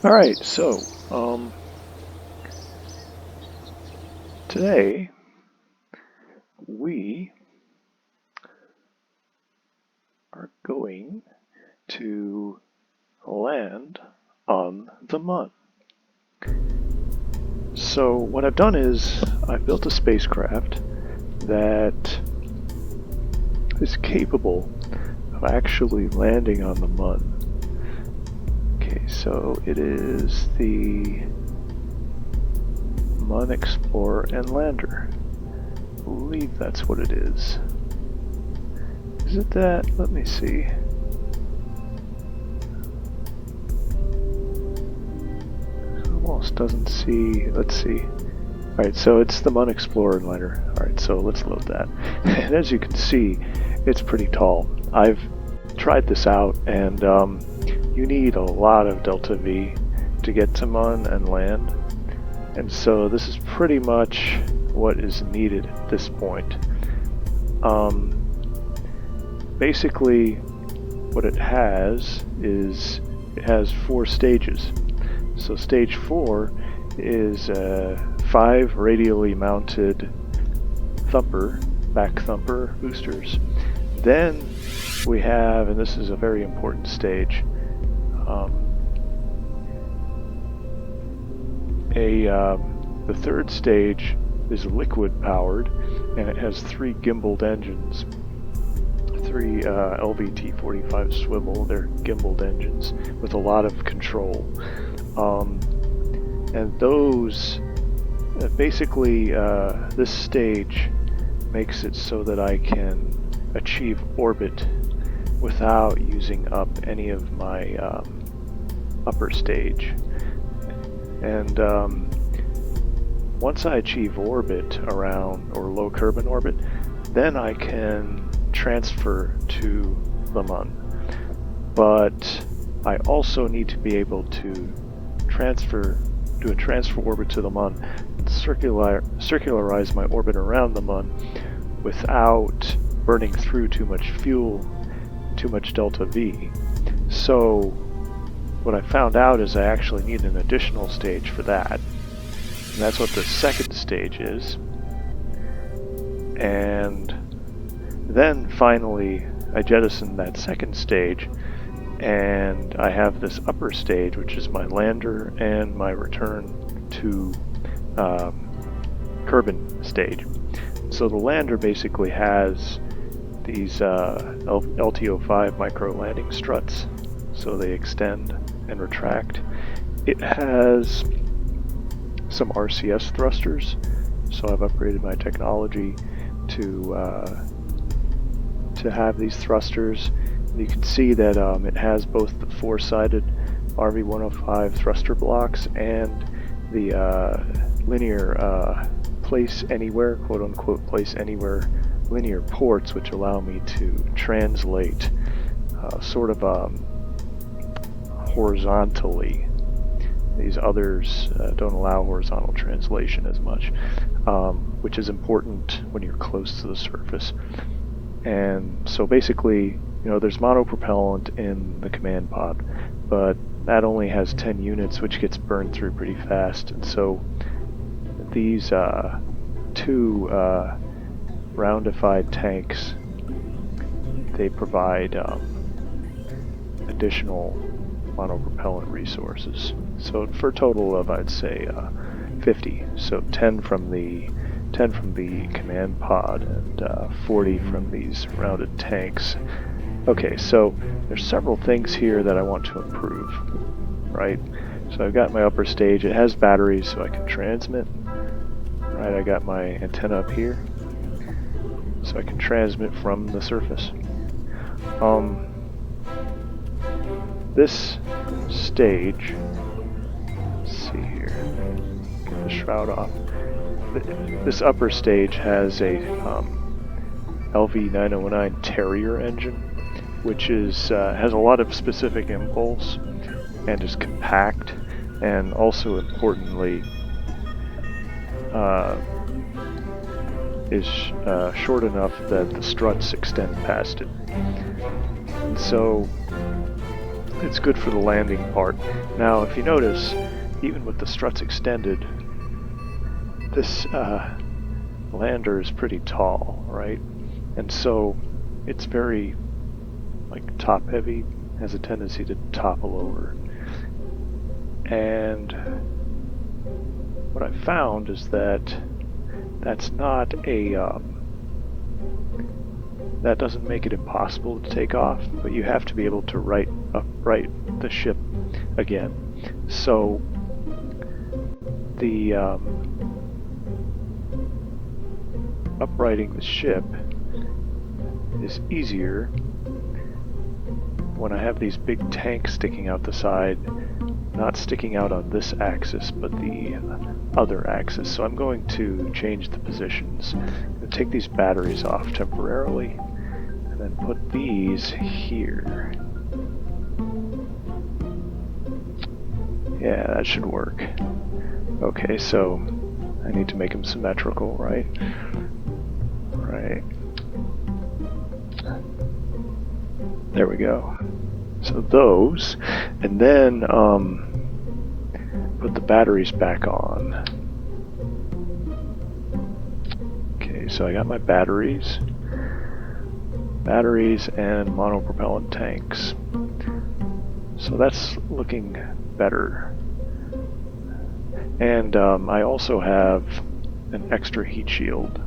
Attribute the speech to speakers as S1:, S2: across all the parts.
S1: All right, so today we are going to land on the Mun. So what I've done is I've built a spacecraft that is capable of actually landing on the Mun. Okay, so it is the Mun Explorer and Lander. I believe that's what it is. Is it that? Let me see. Almost doesn't see. Let's see. Alright, so it's the Mun Explorer and Lander. Alright, so let's load that. And as you can see, it's pretty tall. I've tried this out, and you need a lot of Delta V to get to Mun and land. And so this is pretty much what is needed at this point. Basically, what it has is it has 4 stages. So stage 4 is 5 radially mounted back thumper boosters. Then we have, and this is a very important stage, the third stage is liquid powered, and it has 3 gimbaled engines. 3 LVT-45 swivel, they're gimbaled engines with a lot of control. And those, basically, this stage makes it so that I can achieve orbit without using up any of my upper stage. And once I achieve orbit around, or low Kerbal orbit, then I can transfer to the Mun. But I also need to be able to do a transfer orbit to the Mun and circularize my orbit around the Mun without burning through too much fuel, too much Delta V. So what I found out is I actually need an additional stage for that. And that's what the second stage is. And then finally I jettison that second stage, and I have this upper stage, which is my lander and my return to Kerbal stage. So the lander basically has these LTO5 micro landing struts, so they extend and retract. It has some RCS thrusters, so I've upgraded my technology to have these thrusters. And you can see that it has both the 4-sided RV105 thruster blocks and the linear place anywhere, quote unquote place anywhere linear ports, which allow me to translate sort of horizontally. These others don't allow horizontal translation as much, which is important when you're close to the surface. And so basically, there's monopropellant in the command pod, but that only has 10 units, which gets burned through pretty fast. And so these 2 roundified tanks, they provide additional monopropellant resources. So for a total of, I'd say, 50. So 10 from the command pod and 40 from these rounded tanks. Okay, so there's several things here that I want to improve, right? So I've got my upper stage. It has batteries, so I can transmit. Right, I got my antenna up here, so I can transmit from the surface. This stage, let's see here, get the shroud off. This upper stage has a LV909 Terrier engine, which is has a lot of specific impulse and is compact, and also importantly is short enough that the struts extend past it. And so it's good for the landing part. Now, if you notice, even with the struts extended, this lander is pretty tall, right? And so it's very like top heavy, has a tendency to topple over. And what I found is that that's not a that doesn't make it impossible to take off, but you have to be able to upright the ship again. So the uprighting the ship is easier when I have these big tanks sticking out the side, not sticking out on this axis, but the other axis. So I'm going to change the positions. I'm going to take these batteries off temporarily, and then put these here. Yeah, that should work. Okay, so I need to make them symmetrical, right? Right. There we go. So those, and then put the batteries back on. Okay, so I got my batteries and monopropellant tanks. So that's looking better. And I also have an extra heat shield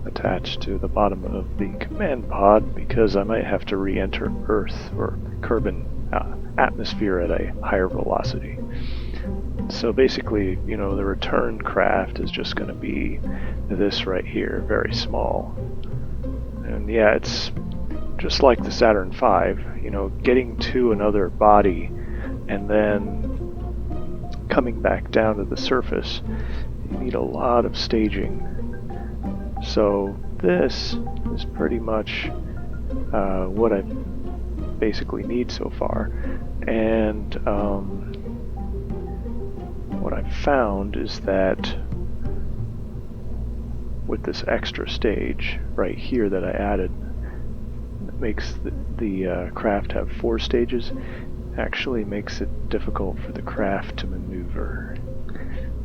S1: attached to the bottom of the command pod because I might have to re-enter Earth or Kerbal atmosphere at a higher velocity. So basically, you know, the return craft is just going to be this right here, very small. And yeah, it's just like the Saturn V, you know, getting to another body and then coming back down to the surface, you need a lot of staging. So this is pretty much what I basically need so far. And what I've found is that with this extra stage right here that I added, that makes the craft have 4 stages, actually makes it difficult for the craft to maneuver.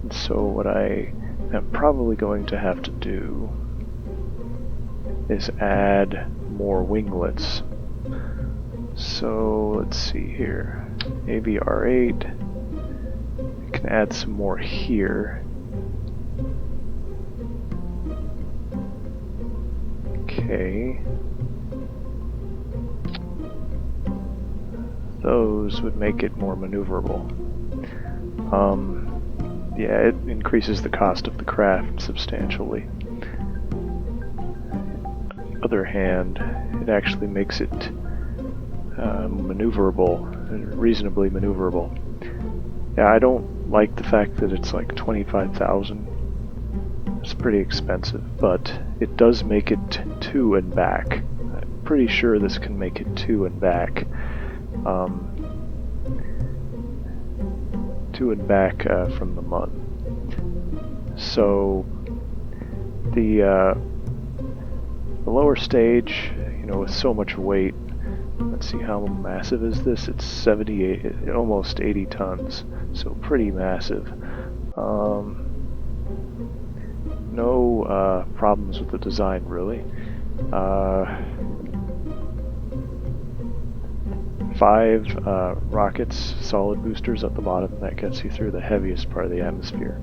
S1: And so what I am probably going to have to do is add more winglets. So let's see here, AVR8, I can add some more here. Okay. Those would make it more maneuverable. Yeah, it increases the cost of the craft substantially. On the other hand, it actually makes it maneuverable, reasonably maneuverable. Yeah, I don't like the fact that it's like 25,000. It's pretty expensive, but it does make it to and back. I'm pretty sure this can make it to and back. To and back from the Mun. So the lower stage, you know, with so much weight, let's see, how massive is this? It's 78, almost 80 tons, so pretty massive. No problems with the design, really. 5 rockets, solid boosters at the bottom, that gets you through the heaviest part of the atmosphere.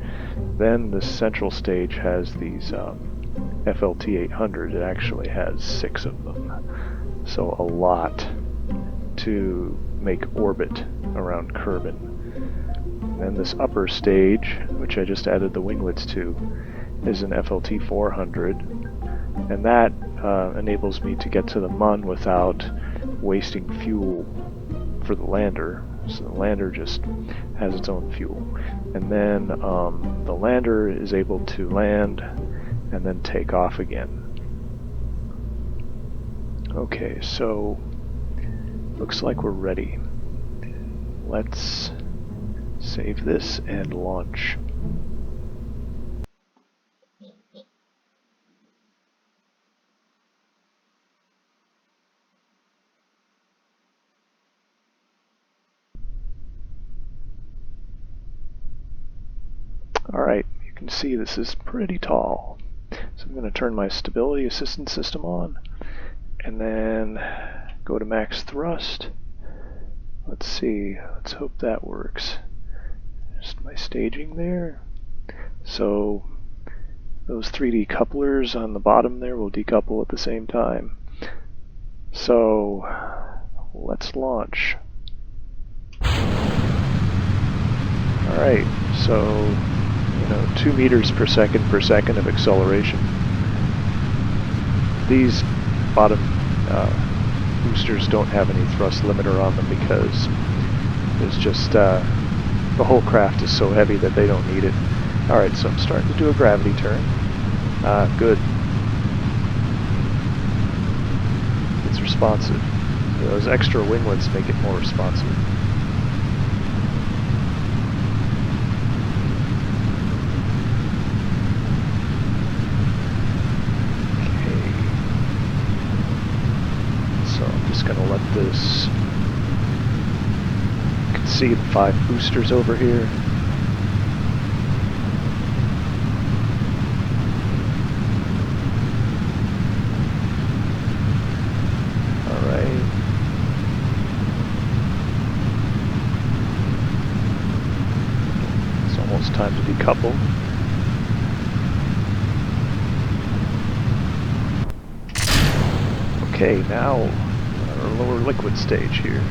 S1: Then the central stage has these FLT-800. It actually has 6 of them, so a lot to make orbit around Kerbal. And this upper stage, which I just added the winglets to, is an FLT-400, and that enables me to get to the Mun without wasting fuel for the lander. So the lander just has its own fuel. And then the lander is able to land and then take off again. Okay, so looks like we're ready. Let's save this and launch. Alright, you can see this is pretty tall. So I'm going to turn my stability assistance system on, and then go to max thrust. Let's see, let's hope that works. Just my staging there. So those 3D couplers on the bottom there will decouple at the same time. So let's launch. Alright, so 2 meters per second of acceleration. These bottom boosters don't have any thrust limiter on them because there's just the whole craft is so heavy that they don't need it. Alright, so I'm starting to do a gravity turn. Good. It's responsive. So those extra winglets make it more responsive. Going to let this, you can see the 5 boosters over here. Alright. It's almost time to decouple. Okay, now our lower liquid stage here.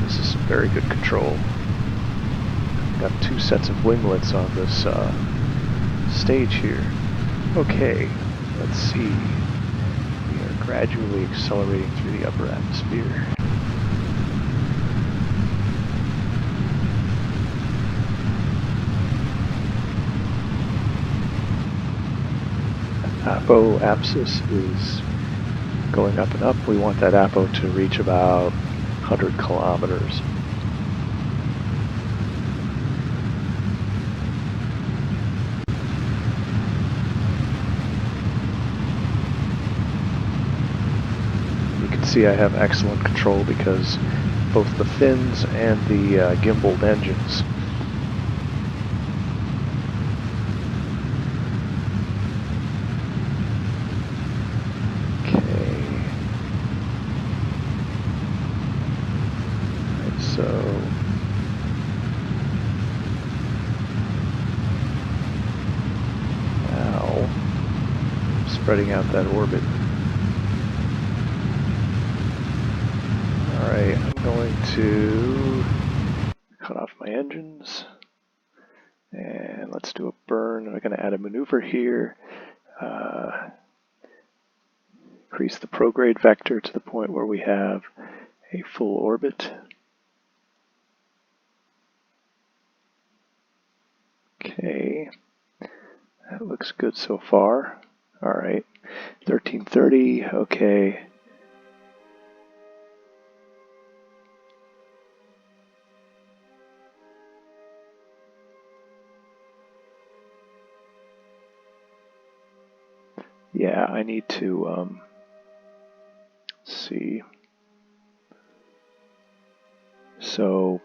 S1: This is some very good control. Got 2 sets of winglets on this stage here. Okay, let's see. We are gradually accelerating through the upper atmosphere. Apo-apsis is going up and up. We want that apo to reach about 100 kilometers. You can see I have excellent control because both the fins and the gimbaled engines. So now spreading out that orbit. Alright, I'm going to cut off my engines and let's do a burn. I'm going to add a maneuver here. Increase the prograde vector to the point where we have a full orbit. Okay, that looks good so far. Alright, 1330, okay. Yeah, I need to see. So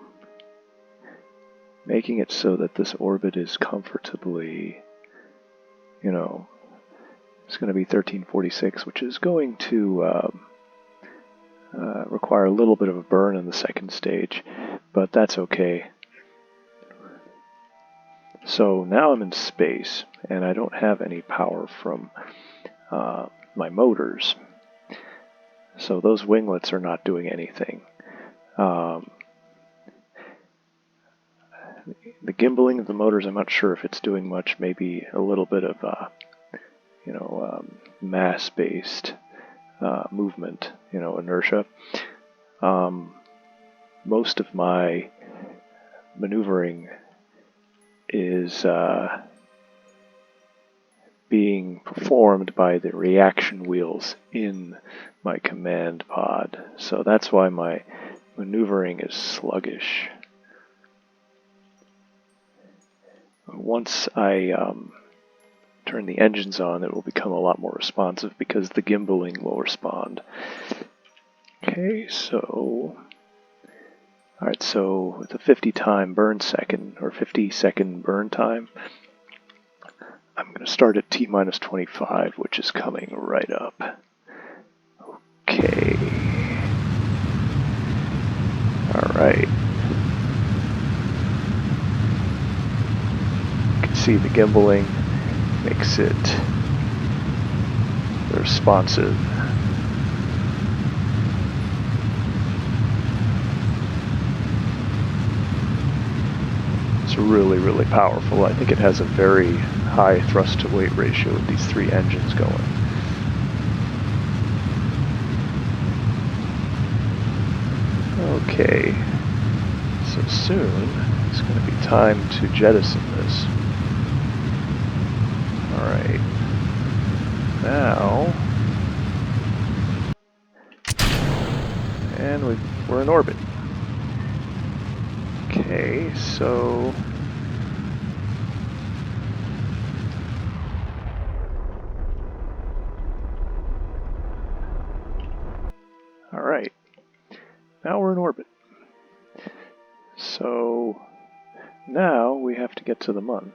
S1: making it so that this orbit is comfortably, it's going to be 1346, which is going to require a little bit of a burn in the second stage, but that's okay. So now I'm in space, and I don't have any power from my motors. So those winglets are not doing anything. The gimbaling of the motors, I'm not sure if it's doing much. Maybe a little bit of, mass-based movement, inertia. Most of my maneuvering is being performed by the reaction wheels in my command pod. So that's why my maneuvering is sluggish. Once I turn the engines on, it will become a lot more responsive because the gimbaling will respond. Okay, so alright, so with a 50-time burn second, or 50-second burn time, I'm going to start at T-minus 25, which is coming right up. Okay. Alright. You can see the gimbaling makes it responsive. It's really, really powerful. I think it has a very high thrust to weight ratio with these 3 engines going. Okay, so soon it's going to be time to jettison this. Alright, now, and we're in orbit. Okay, so alright, now we're in orbit. So now we have to get to the Mun.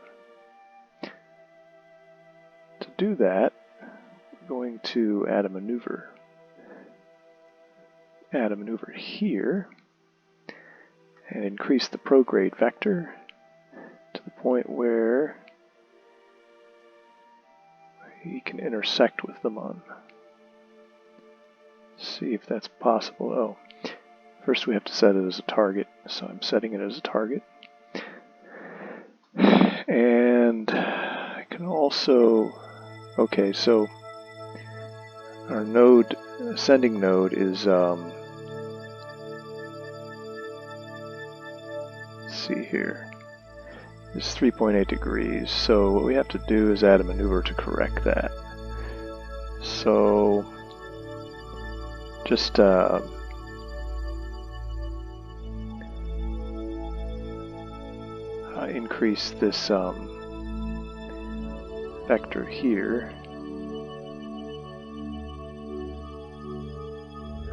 S1: To do that, we're going to add a maneuver. Add a maneuver here, and increase the prograde vector to the point where he can intersect with the Mun. See if that's possible. Oh, first we have to set it as a target, so I'm setting it as a target. And I can also, okay, so our node, ascending node is, let's see here, is 3.8 degrees. So what we have to do is add a maneuver to correct that. So just increase this vector here.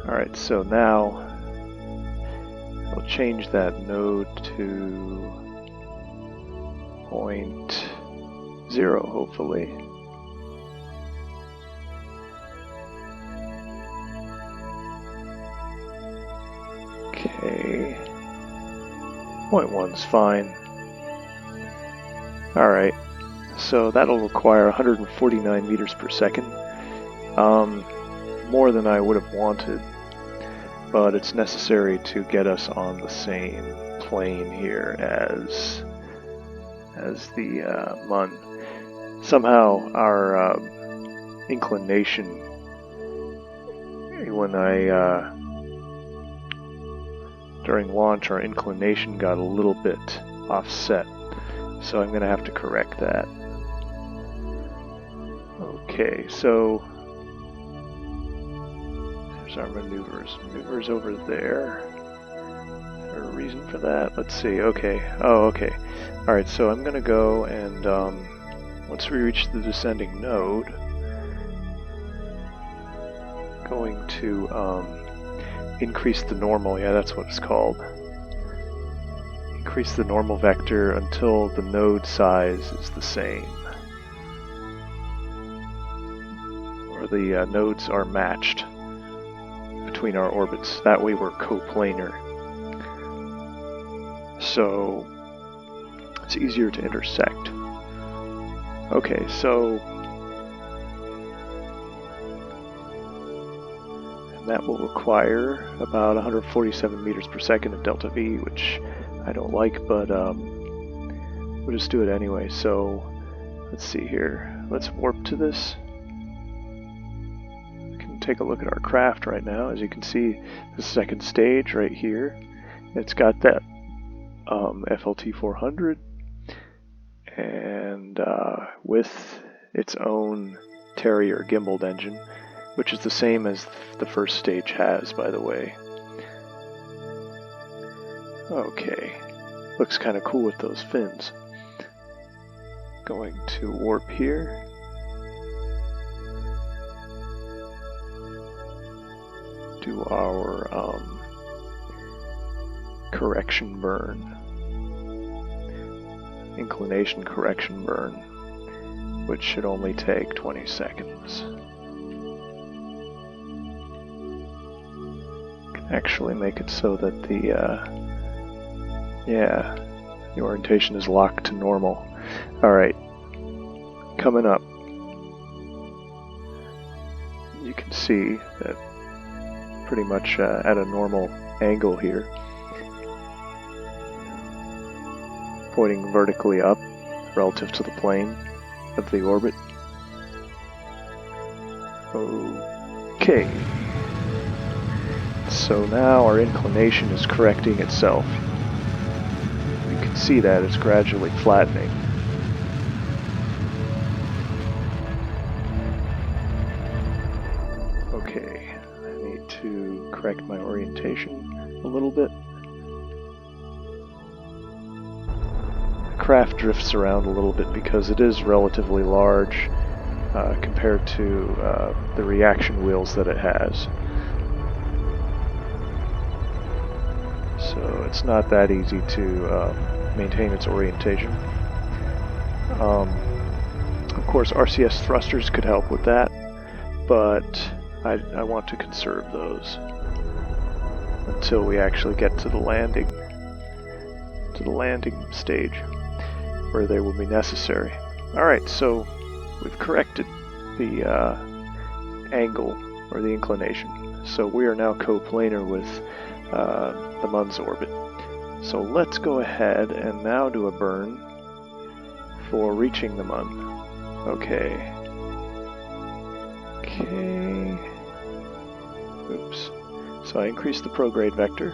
S1: Alright, so now we'll change that node to 0.0, hopefully. Okay, 0.1's fine. Alright, so that'll require 149 meters per second. More than I would have wanted, but it's necessary to get us on the same plane here as the Mun. Somehow our inclination, when during launch, our inclination got a little bit offset, so I'm going to have to correct that. Okay, so there's our maneuvers. Maneuvers over there. Is there a reason for that? Let's see. Okay. Oh, okay. Alright, so I'm going to go and once we reach the descending node, going to increase the normal, yeah, that's what it's called. Increase the normal vector until the node size is the same. Or the nodes are matched between our orbits. That way we're coplanar. So it's easier to intersect. Okay, so that will require about 147 meters per second of delta V, which I don't like, but we'll just do it anyway. So let's see here. Let's warp to this. We can take a look at our craft right now. As you can see, the second stage right here, it's got that FLT 400 and with its own Terrier gimbaled engine, which is the same as the first stage has, by the way. Okay, looks kind of cool with those fins. Going to warp here. Do to our correction burn, inclination correction burn, which should only take 20 seconds. Can actually make it so that the orientation is locked to normal. Alright, coming up, you can see that pretty much at a normal angle here, pointing vertically up relative to the plane of the orbit. Okay, so now our inclination is correcting itself. You can see that it's gradually flattening. Okay, I need to correct my orientation a little bit. The craft drifts around a little bit because it is relatively large compared to the reaction wheels that it has. So it's not that easy to maintain its orientation. Of course, RCS thrusters could help with that, but I want to conserve those until we actually get to the landing stage, where they will be necessary. Alright, so we've corrected the angle, or the inclination, so we are now coplanar with the Mun's orbit. So let's go ahead and now do a burn for reaching the Mun. Okay. Oops. So I increased the prograde vector.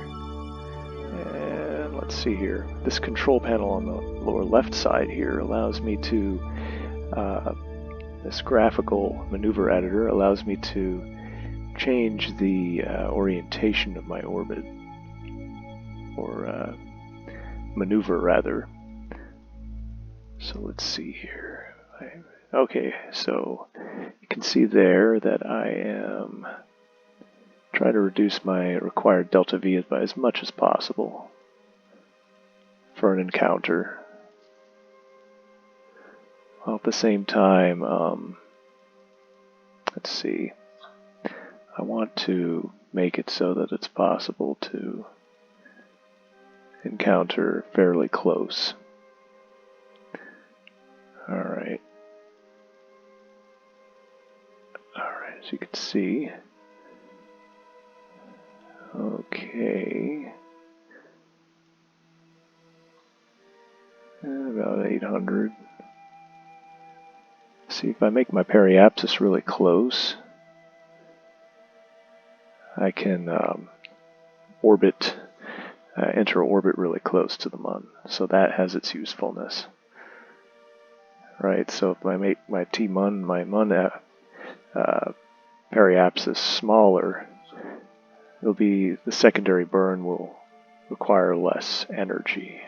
S1: And let's see here. This control panel on the lower left side here allows me to, this graphical maneuver editor allows me to change the orientation of my orbit, or maneuver rather. So let's see here. Okay, so you can see there that I am trying to reduce my required delta V by as much as possible for an encounter. While at the same time, let's see, I want to make it so that it's possible to encounter fairly close. Alright, as you can see, okay, about 800. See, if I make my periapsis really close, I can enter orbit really close to the Mun, so that has its usefulness. Right, so if I make my T-Mun, my Mun periapsis smaller, the secondary burn will require less energy.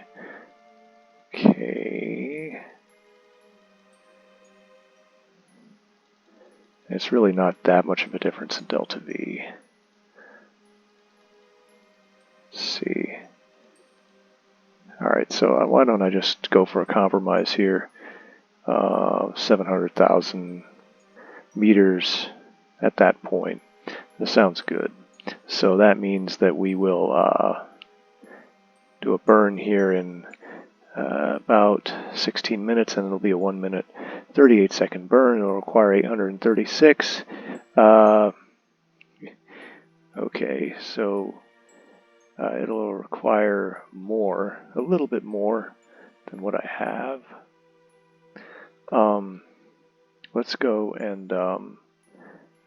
S1: Okay. It's really not that much of a difference in delta V. Let's see. Alright, so why don't I just go for a compromise here. 700,000 meters at that point. This sounds good. So that means that we will do a burn here in about 16 minutes, and it'll be a 1 minute 38 second burn. It'll require 836. Okay, so it'll require more, a little bit more than what I have. Let's go and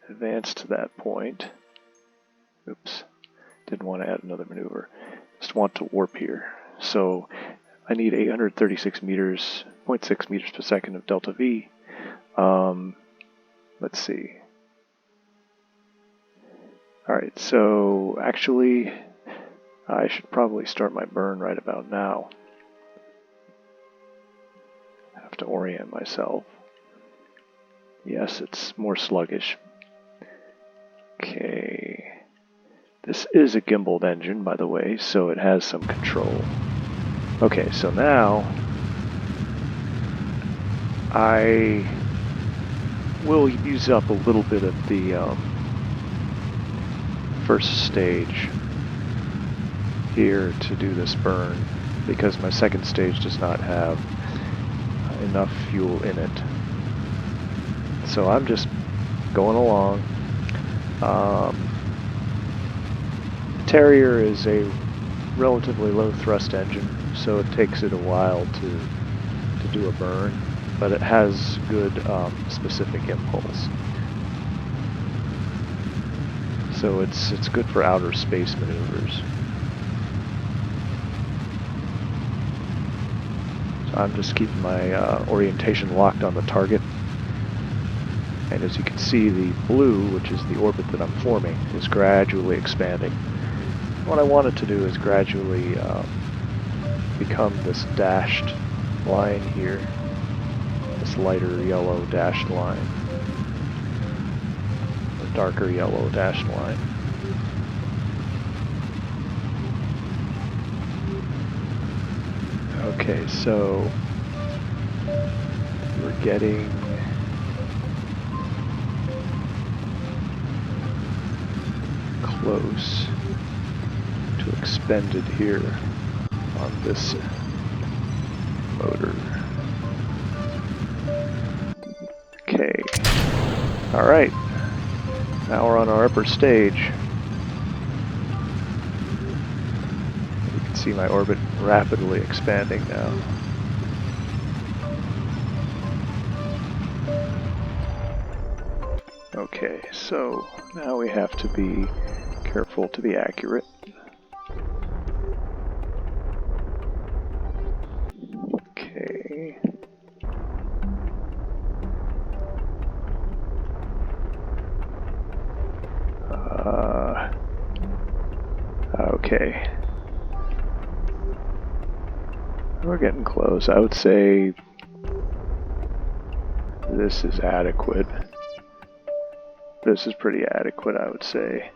S1: advance to that point. Oops, didn't want to add another maneuver. Just want to warp here. So I need 836 meters, 0.6 meters per second of delta V. Let's see. Alright, so actually I should probably start my burn right about now. I have to orient myself. Yes, it's more sluggish. Okay. This is a gimbaled engine, by the way, so it has some control. Okay, so now I will use up a little bit of the first stage here to do this burn, because my second stage does not have enough fuel in it. So I'm just going along. The Terrier is a relatively low thrust engine, so it takes it a while to do a burn, but it has good specific impulse. So it's good for outer space maneuvers. So I'm just keeping my orientation locked on the target. And as you can see, the blue, which is the orbit that I'm forming, is gradually expanding. What I want it to do is gradually become this dashed line here, this lighter yellow dashed line, or darker yellow dashed line. Okay, so we're getting close to expended here on this motor. Okay. Alright. Now we're on our upper stage. You can see my orbit rapidly expanding now. Okay, so now we have to be careful to be accurate. Okay. Okay. We're getting close. I would say this is adequate. This is pretty adequate, I would say.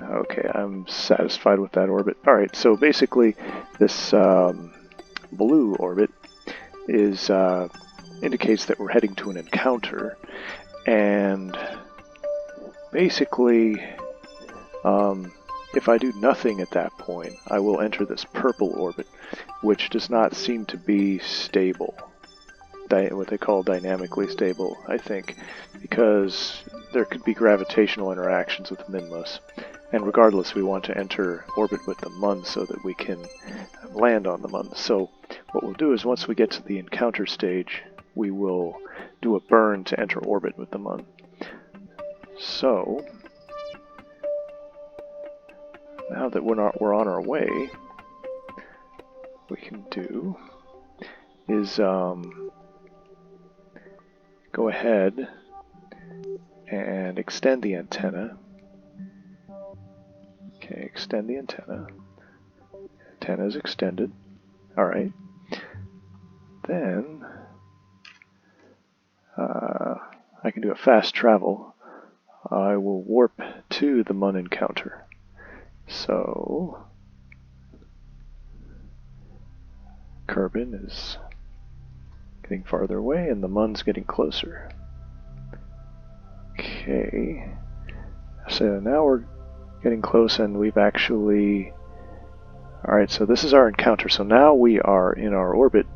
S1: Okay, I'm satisfied with that orbit. Alright, so basically this blue orbit is indicates that we're heading to an encounter, and basically if I do nothing at that point, I will enter this purple orbit, which does not seem to be stable. What they call dynamically stable, I think, because there could be gravitational interactions with Minmus. And regardless, we want to enter orbit with the Mun so that we can land on the Mun. So what we'll do is once we get to the encounter stage, we will do a burn to enter orbit with the Mun. So now that we're on our way, what we can do is go ahead and extend the antenna. Okay, extend the antenna. Antenna is extended. Alright. Then I can do a fast travel. I will warp to the Mun encounter. So Kerbin is getting farther away and the Mun's getting closer. Okay. So now we're getting close and we've actually... Alright, so this is our encounter. So now we are in our orbit,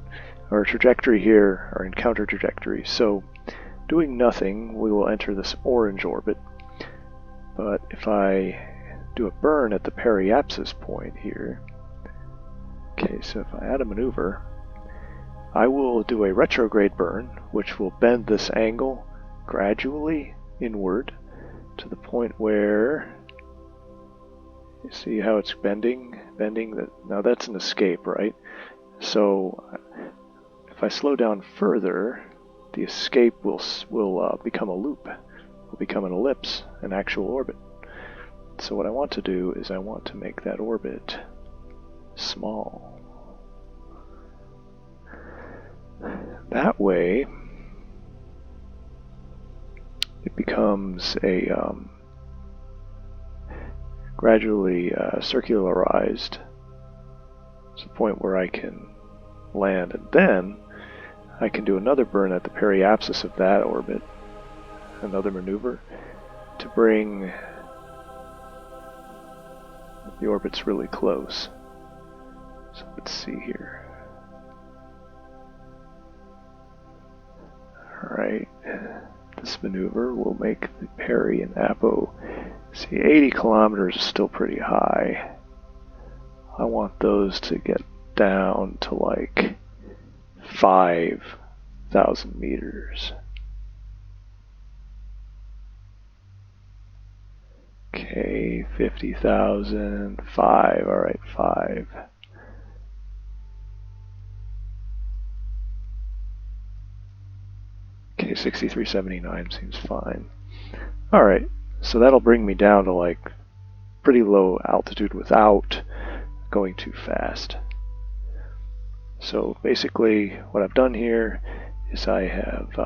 S1: our trajectory here, our encounter trajectory. So doing nothing, we will enter this orange orbit. But if I do a burn at the periapsis point here, okay, so if I add a maneuver, I will do a retrograde burn, which will bend this angle gradually inward to the point where you see how it's bending that. Now that's an escape, right? So if I slow down further, the escape will become a loop, will become an ellipse, an actual orbit. So what I want to do is I want to make that orbit small. That way it becomes a gradually circularized to the point where I can land, and then I can do another burn at the periapsis of that orbit, another maneuver, to bring the orbits really close. So let's see here. Alright, this maneuver will make the peri and apo. See, 80 kilometers is still pretty high. I want those to get down to like 5,000 meters. Okay, 50,000, 5, alright, 5. Okay, 6379 seems fine. Alright, so that'll bring me down to like pretty low altitude without going too fast. So basically what I've done here is I have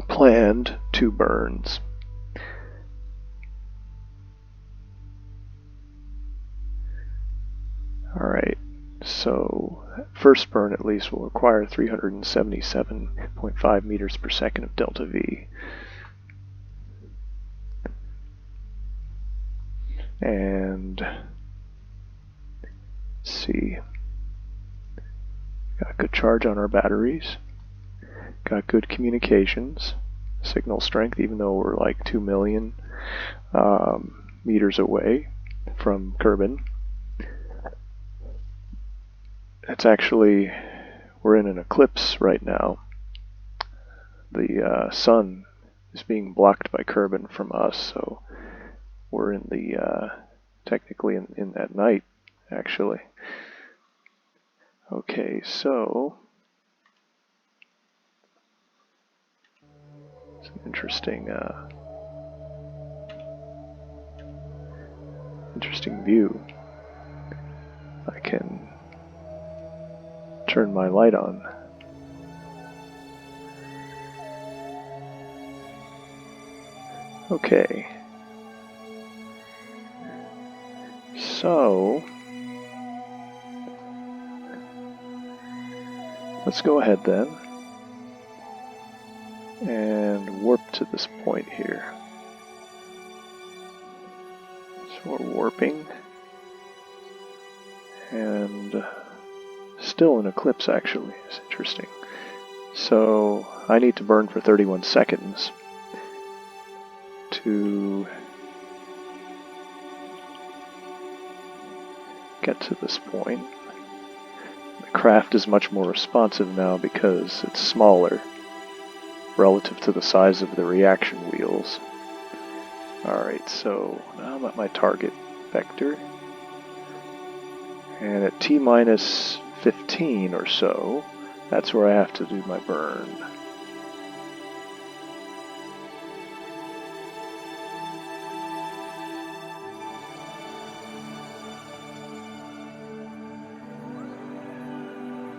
S1: planned 2 burns. Alright, so first burn at least will require 377.5 meters per second of delta V. And let's see, got good charge on our batteries, got good communications, signal strength, even though we're like 2 million meters away from Kerbal. It's actually, we're in an eclipse right now. The sun is being blocked by Kerbal from us, so we're in the technically in at night, actually. Okay, so it's an interesting view. I can turn my light on. Okay. So let's go ahead then and warp to this point here. So we're warping, and still an eclipse actually. It's interesting. So I need to burn for 31 seconds to get to this point. The craft is much more responsive now because it's smaller relative to the size of the reaction wheels. Alright, so now I'm at my target vector, and at T-minus 15 or so, that's where I have to do my burn.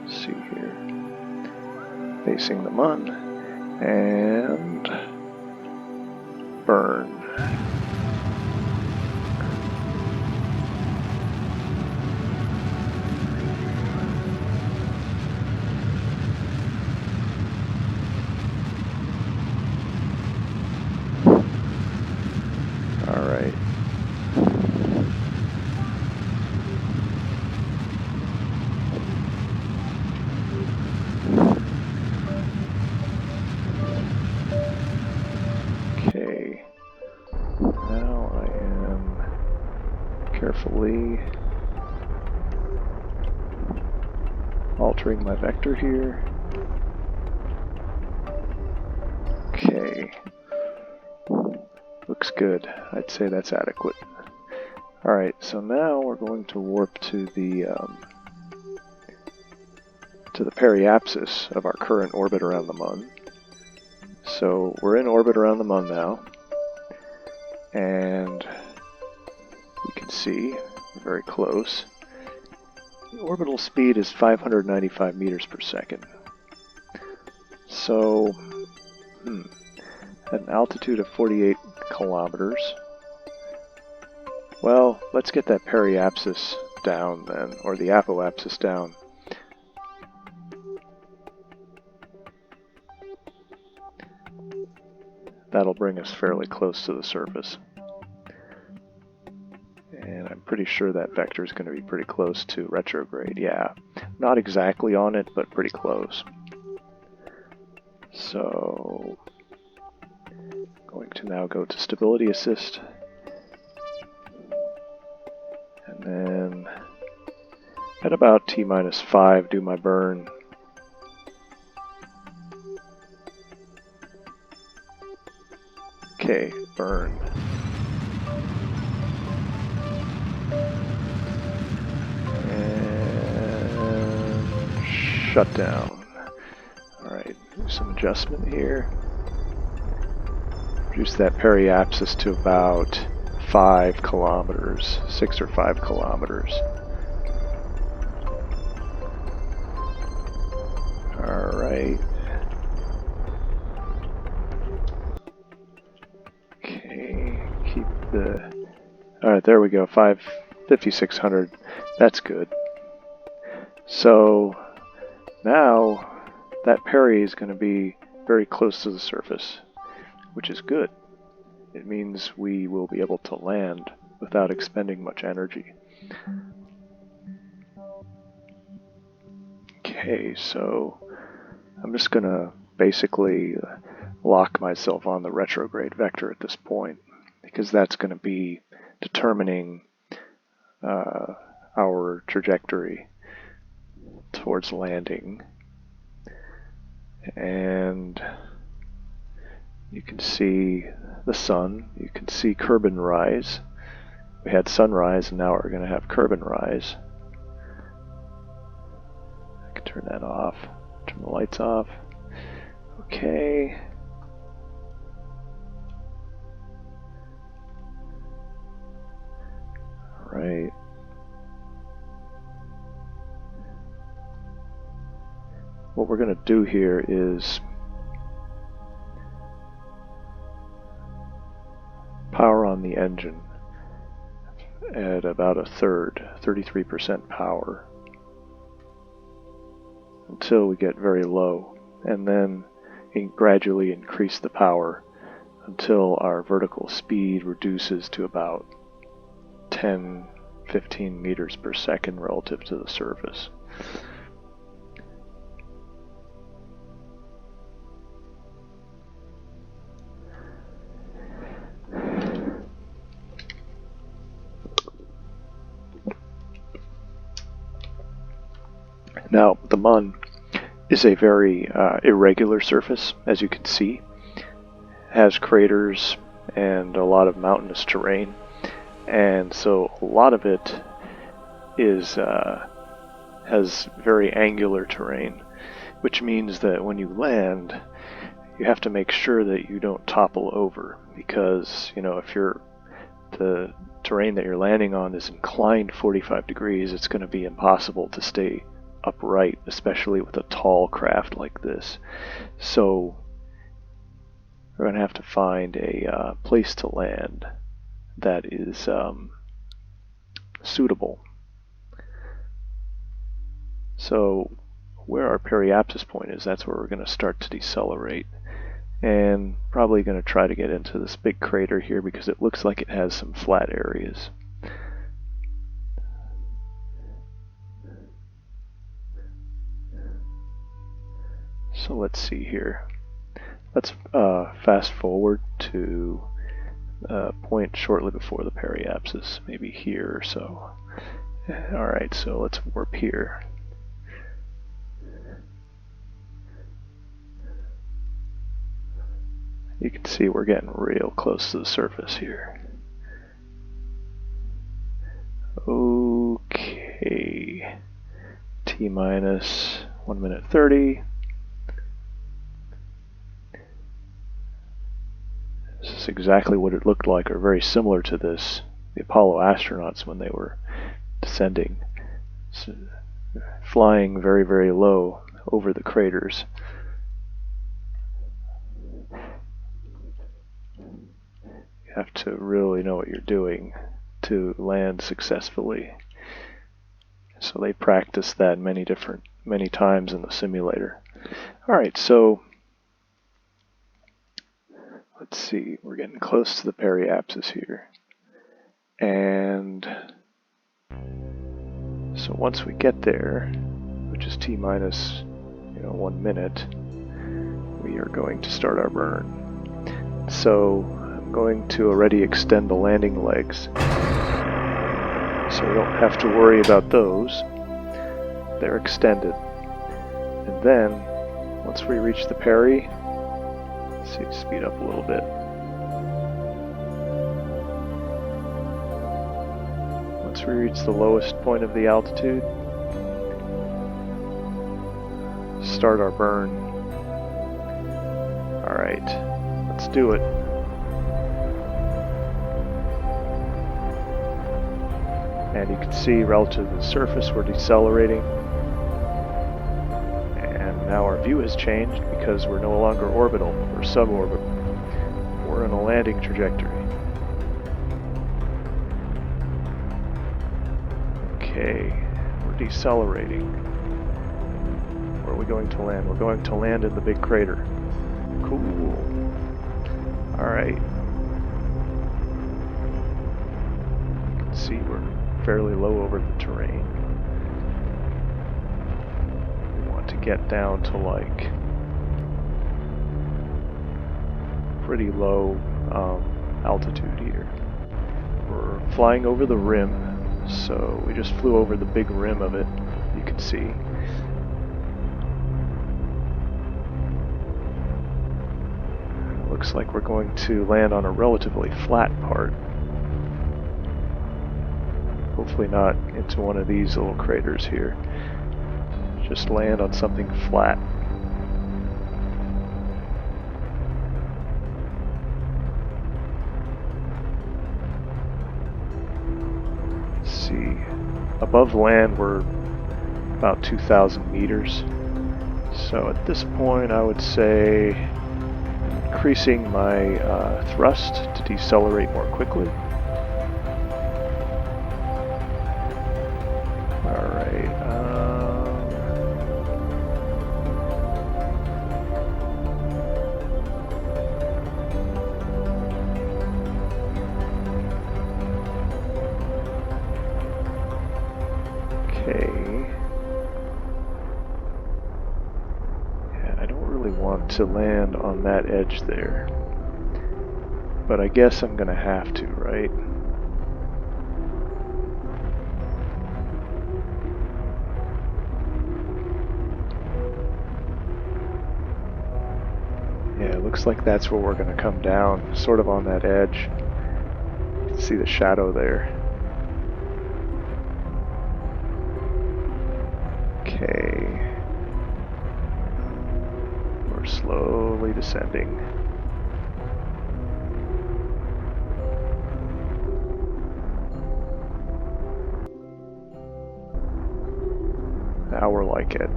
S1: See here, facing the Mun, and burn. All right. Okay, now I am carefully altering my vector here. Okay, looks good. I'd say that's adequate. Alright, so now we're going to warp to the periapsis of our current orbit around the Mun. So we're in orbit around the Mun now, and you can see we're very close. The orbital speed is 595 meters per second. So at an altitude of 48 kilometers. Well, let's get that periapsis down then, or the apoapsis down. That'll bring us fairly close to the surface. And I'm pretty sure that vector is going to be pretty close to retrograde. Yeah, not exactly on it, but pretty close. So, going to now go to stability assist. And then at about T-5 do my burn. Okay, burn. And shut down. Alright, do some adjustment here. Reduce that periapsis to about 5 kilometers, 6 or 5 kilometers. Alright. Okay, keep the... Alright, there we go, 5,600. That's good. So, now that peri is going to be very close to the surface, which is good. It means we will be able to land without expending much energy. Okay, so I'm just going to basically lock myself on the retrograde vector at this point, because that's going to be determining our trajectory towards landing. And you can see the sun, you can see Kerbal rise. We had sunrise and now we're going to have Kerbal rise. I can turn that off, turn the lights off. Okay. Alright. What we're going to do here is power on the engine at about a third, 33% power, until we get very low, and then gradually increase the power until our vertical speed reduces to about 10-15 meters per second relative to the surface. Now, the Mun is a very irregular surface, as you can see. It has craters and a lot of mountainous terrain, and so a lot of it is has very angular terrain, which means that when you land, you have to make sure that you don't topple over, because if the terrain that you're landing on is inclined 45 degrees, it's going to be impossible to stay upright, especially with a tall craft like this. So we're going to have to find a place to land that is suitable. So where our periapsis point is, that's where we're going to start to decelerate, and probably going to try to get into this big crater here because it looks like it has some flat areas. So let's see here. Let's fast forward to a point shortly before the periapsis, maybe here or so. Alright, so let's warp here. You can see we're getting real close to the surface here. Okay. T-minus 1 minute 30. This is exactly what it looked like, or very similar to this, the Apollo astronauts when they were descending, flying very, very low over the craters. have to really know what you're doing to land successfully. So they practice that many times in the simulator. Alright, so let's see, we're getting close to the periapsis here. And so once we get there, which is T minus 1 minute, we are going to start our burn. So I'm going to already extend the landing legs, so we don't have to worry about those. They're extended. And then, once we reach the peri, let's see, speed up a little bit. Once we reach the lowest point of the altitude, start our burn. Alright, let's do it. And you can see relative to the surface we're decelerating. And now our view has changed because we're no longer orbital, we're suborbital. We're in a landing trajectory. Okay, we're decelerating. Where are we going to land? We're going to land in the big crater. Cool. Alright. You can see we're fairly low over the terrain. We want to get down to like pretty low altitude here. We're flying over the rim. So we just flew over the big rim of it, you can see. Looks like we're going to land on a relatively flat part. Hopefully not into one of these little craters here. Just land on something flat. See, above land we're about 2,000 meters. So at this point I would say increasing my thrust to decelerate more quickly. Alright, to land on that edge there, but I guess I'm gonna have to, right? Yeah, it looks like that's where we're gonna come down, sort of on that edge. You can see the shadow there. Okay. Slowly descending. Now we're like at,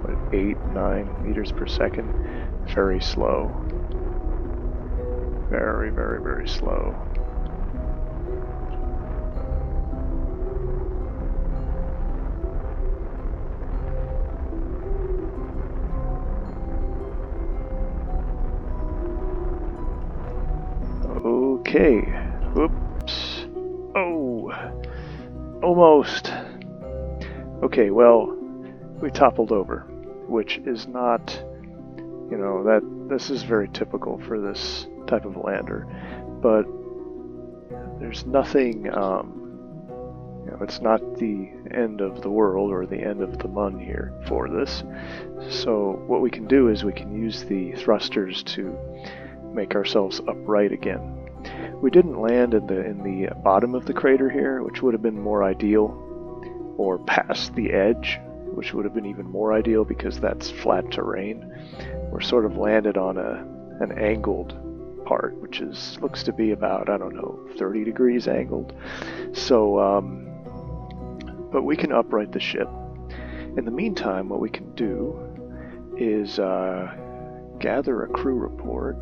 S1: what, 8, 9 meters per second. Very slow. Very, very, very slow. Okay, whoops, oh, almost. Okay, well, we toppled over, which is not, this is very typical for this type of lander, but there's nothing, it's not the end of the world or the end of the mun here for this. So what we can do is we can use the thrusters to make ourselves upright again. We didn't land in the bottom of the crater here, which would have been more ideal, or past the edge, which would have been even more ideal because that's flat terrain. We're sort of landed on an angled part, which looks to be about, 30 degrees angled. So, but we can upright the ship. In the meantime, what we can do is gather a crew report.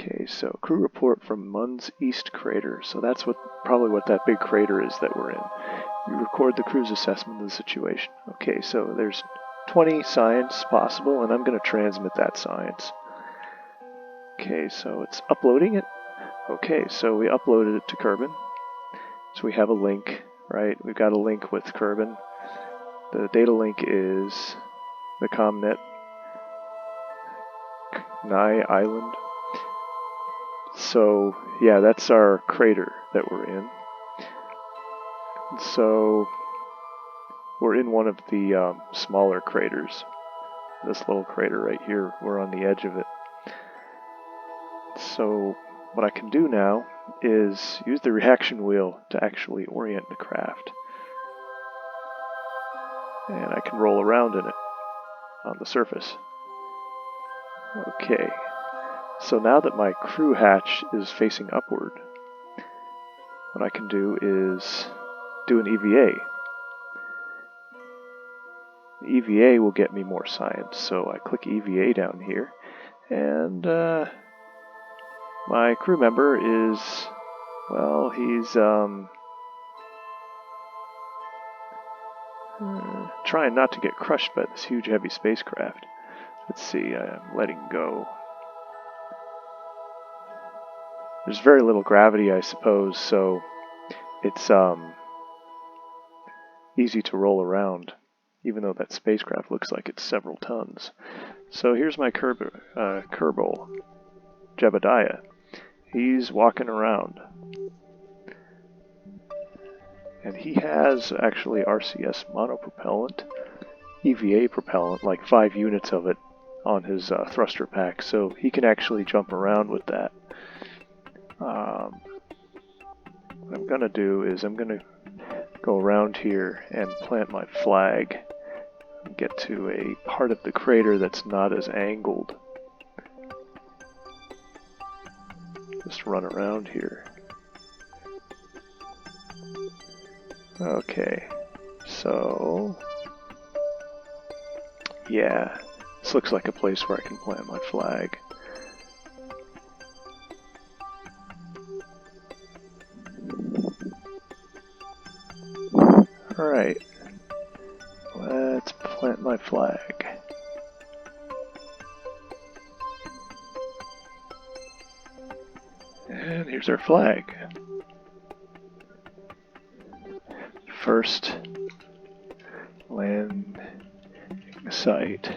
S1: Okay, so crew report from Mun's East Crater. So that's probably what that big crater is that we're in. You record the crew's assessment of the situation. Okay, so there's 20 science possible, and I'm going to transmit that science. Okay, so it's uploading it. Okay, so we uploaded it to Kerbal. So we have a link, right? We've got a link with Kerbal. The data link is the ComNet Nye Island. So, yeah, that's our crater that we're in. So, we're in one of the smaller craters. This little crater right here, we're on the edge of it. So, what I can do now is use the reaction wheel to actually orient the craft. And I can roll around in it on the surface. Okay, so now that my crew hatch is facing upward, what I can do is do an EVA. The EVA will get me more science, so I click EVA down here, and my crew member is, well, he's trying not to get crushed by this huge heavy spacecraft. Let's see, I'm letting go. There's very little gravity, I suppose, so it's easy to roll around, even though that spacecraft looks like it's several tons. So here's my Kerbal, Jebediah. He's walking around. And he has actually RCS monopropellant, EVA propellant, like 5 units of it on his thruster pack, so he can actually jump around with that. What I'm going to do is I'm going to go around here and plant my flag and get to a part of the crater that's not as angled. Just run around here. Okay, so yeah, this looks like a place where I can plant my flag. Alright, let's plant my flag. And here's our flag. First landing site.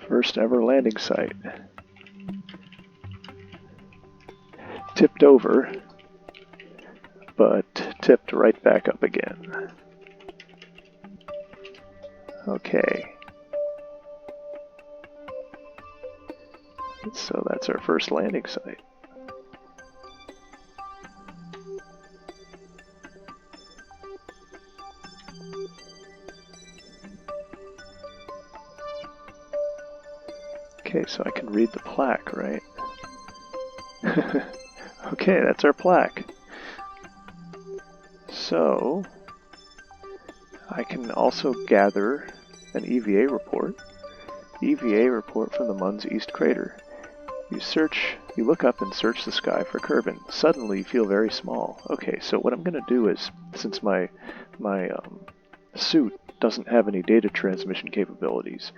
S1: First ever landing site. Tipped over, but tipped right back up again. Okay. So that's our first landing site. Okay, so I can read the plaque, right? Okay, that's our plaque. So, I can also gather an EVA report. EVA report from the Mun's East Crater. You look up and search the sky for Kerbal. Suddenly you feel very small. Okay, so what I'm going to do is, since my suit doesn't have any data transmission capabilities,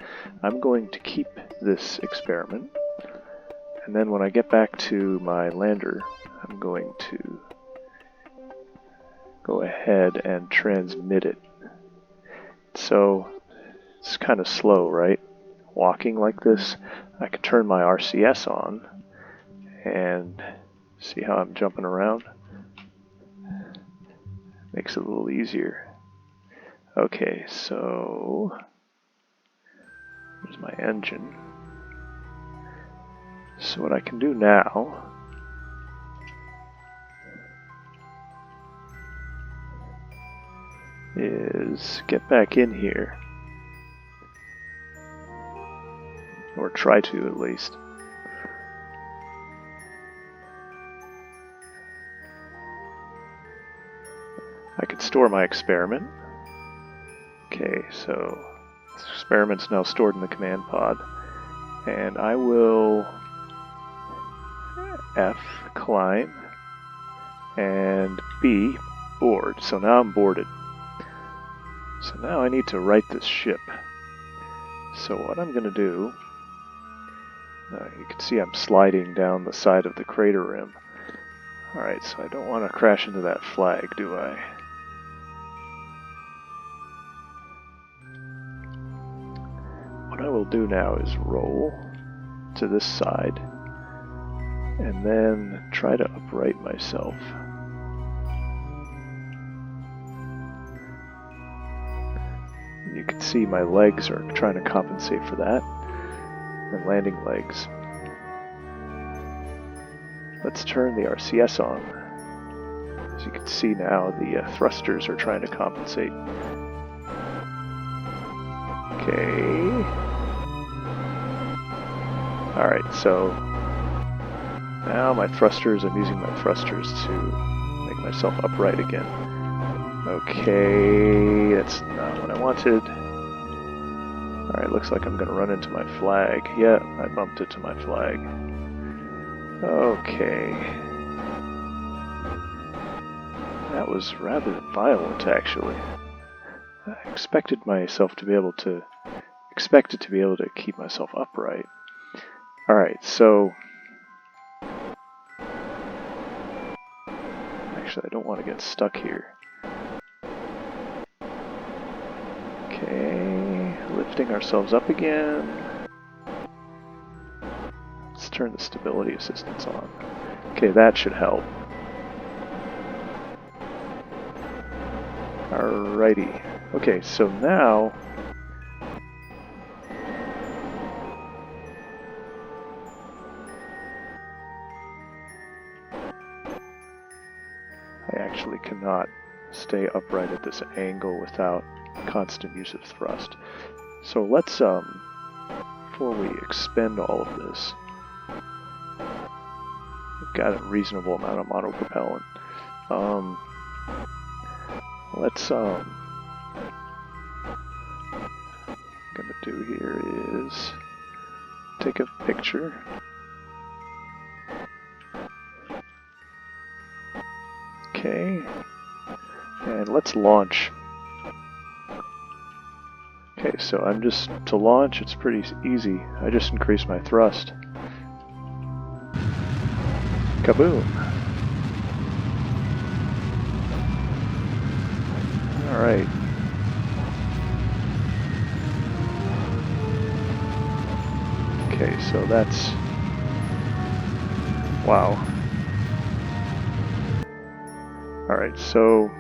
S1: I'm going to keep this experiment, and then when I get back to my lander, I'm going to go ahead and transmit it. So it's kind of slow, right? Walking like this. I can turn my RCS on and see how I'm jumping around. Makes it a little easier. Okay, so here's my engine. So what I can do now is get back in here, or try to at least. I could store my experiment. Okay, so this experiment's now stored in the command pod, And I will F, climb, and B, board. So now I'm boarded. So now I need to right this ship. So what I'm going to do, you can see I'm sliding down the side of the crater rim. Alright, so I don't want to crash into that flag, do I? What I will do now is roll to this side and then try to upright myself. You can see my legs are trying to compensate for that, and landing legs. Let's turn the RCS on. As you can see now, the thrusters are trying to compensate. Okay. Alright, so now I'm using my thrusters to make myself upright again. Okay, that's not what I wanted. Alright, looks like I'm going to run into my flag. Yeah, I bumped into my flag. Okay. That was rather violent, actually. I expected to be able to keep myself upright. Alright, so actually I don't want to get stuck here. Okay, lifting ourselves up again. Let's turn the stability assistance on. Okay, that should help. Alrighty. Okay, so now I actually cannot stay upright at this angle without constant use of thrust. So let's, before we expend all of this, we've got a reasonable amount of monopropellant. Let's, what I'm gonna do here is take a picture. Okay, and let's launch. Okay, so to launch, it's pretty easy. I just increase my thrust. Kaboom! Alright. Okay, so that's... wow. Alright, so...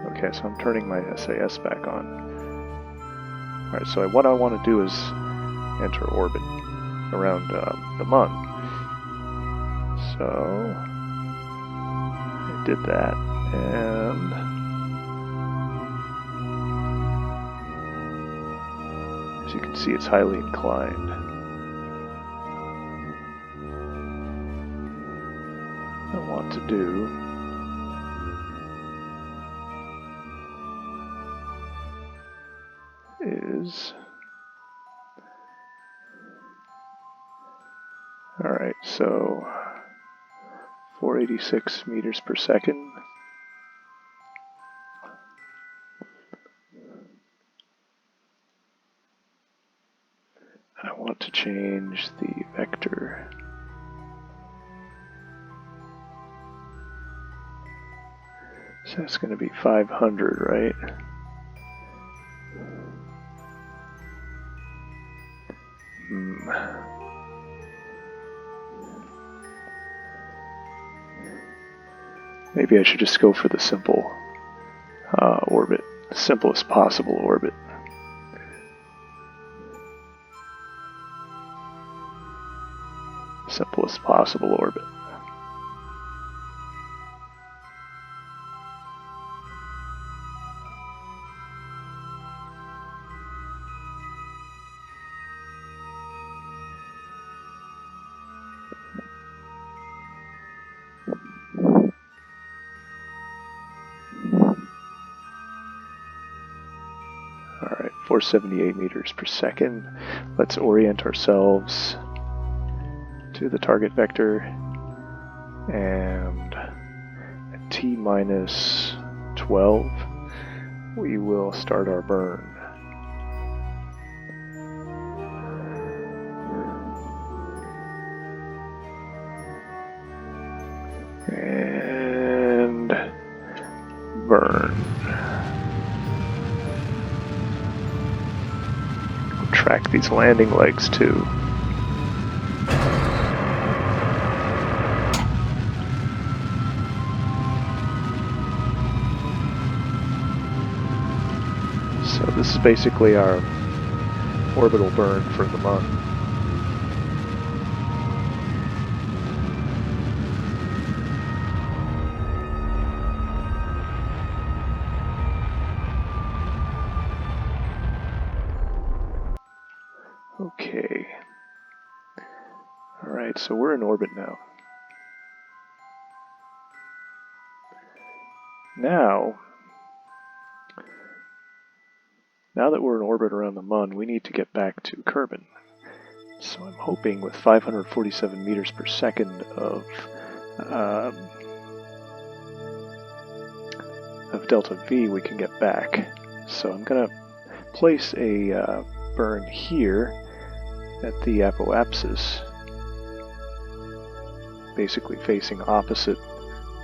S1: okay, so I'm turning my SAS back on. Alright, so what I want to do is enter orbit around the Mun. So... I did that, and... as you can see, it's highly inclined. What I want to do is... alright, so 486 meters per second. I want to change the vector. So that's going to be 500, right? Maybe I should just go for the simple orbit, the simplest possible orbit. Simplest possible orbit. Alright, 478 meters per second. Let's orient ourselves to the target vector, and at t minus 12 we will start our burn. And burn. We'll track these landing legs too. So this is basically our orbital burn for the month. Okay. Alright, so we're in orbit now. Now that we're in orbit around the Mun, we need to get back to Kerbin. So I'm hoping with 547 meters per second of delta V we can get back. So I'm going to place a burn here at the apoapsis, basically facing opposite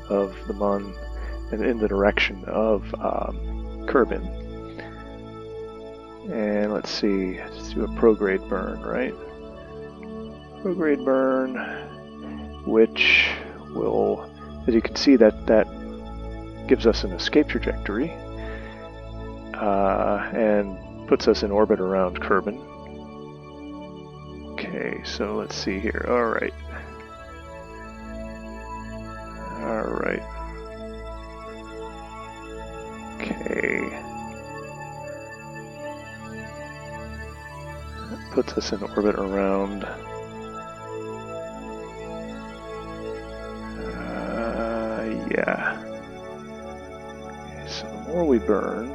S1: of the Mun and in the direction of Kerbin. And let's see, let's do a prograde burn, right? Prograde burn, which will, as you can see, that gives us an escape trajectory and puts us in orbit around Kerbin. Okay, so let's see here. Alright. Alright. Okay. That puts us in orbit around yeah. Okay, so the more we burn,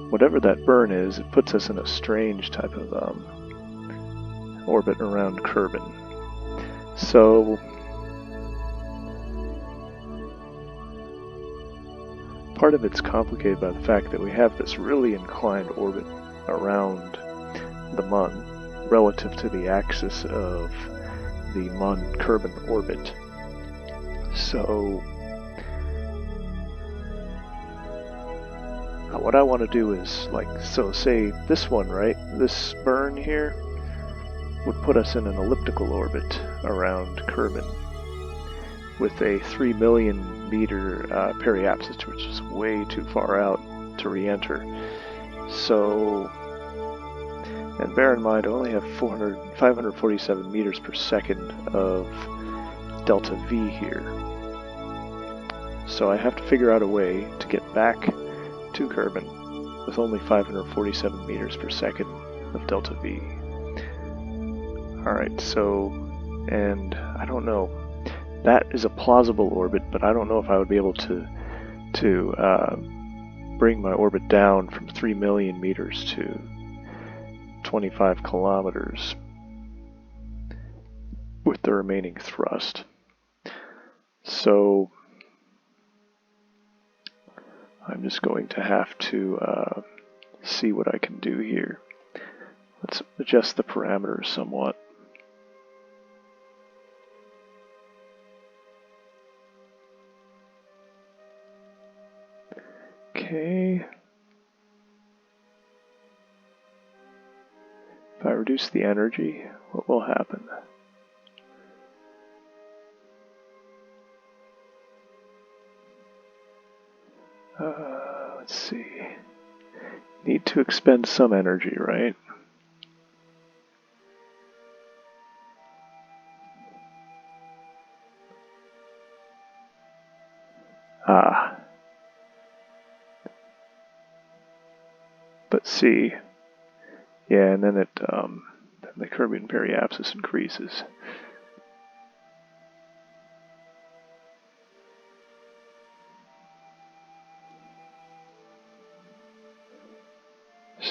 S1: whatever that burn is, it puts us in a strange type of orbit around Kerbin. So part of it's complicated by the fact that we have this really inclined orbit around the Mun relative to the axis of the Mun-Kerbin orbit. So what I want to do is, so say this one, right? This burn here would put us in an elliptical orbit around Kerbin with a 3 million meter periapsis, which is way too far out to re-enter. So, and bear in mind, I only have 547 meters per second of delta V here. So I have to figure out a way to get back to Kerbin with only 547 meters per second of delta V. Alright, so, and I don't know. That is a plausible orbit, but I don't know if I would be able to bring my orbit down from 3 million meters to 25 kilometers with the remaining thrust. So I'm just going to have to see what I can do here. Let's adjust the parameters somewhat. Okay. If I reduce the energy, what will happen? Let's see. Need to expend some energy, right? But see, yeah, and then then the Kerbin periapsis increases.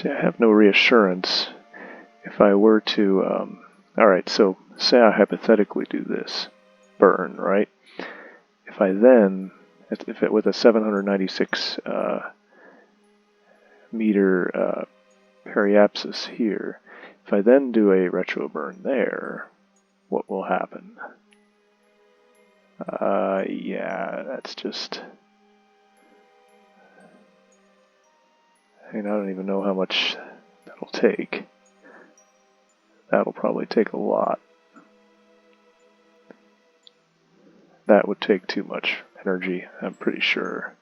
S1: See, I have no reassurance if I were to, alright, so say I hypothetically do this burn, right? If I then, if it with a 796 meter periapsis here, if I then do a retro burn there, what will happen? Yeah, that's just... I mean, I don't even know how much that'll take. That'll probably take a lot. That would take too much energy, I'm pretty sure.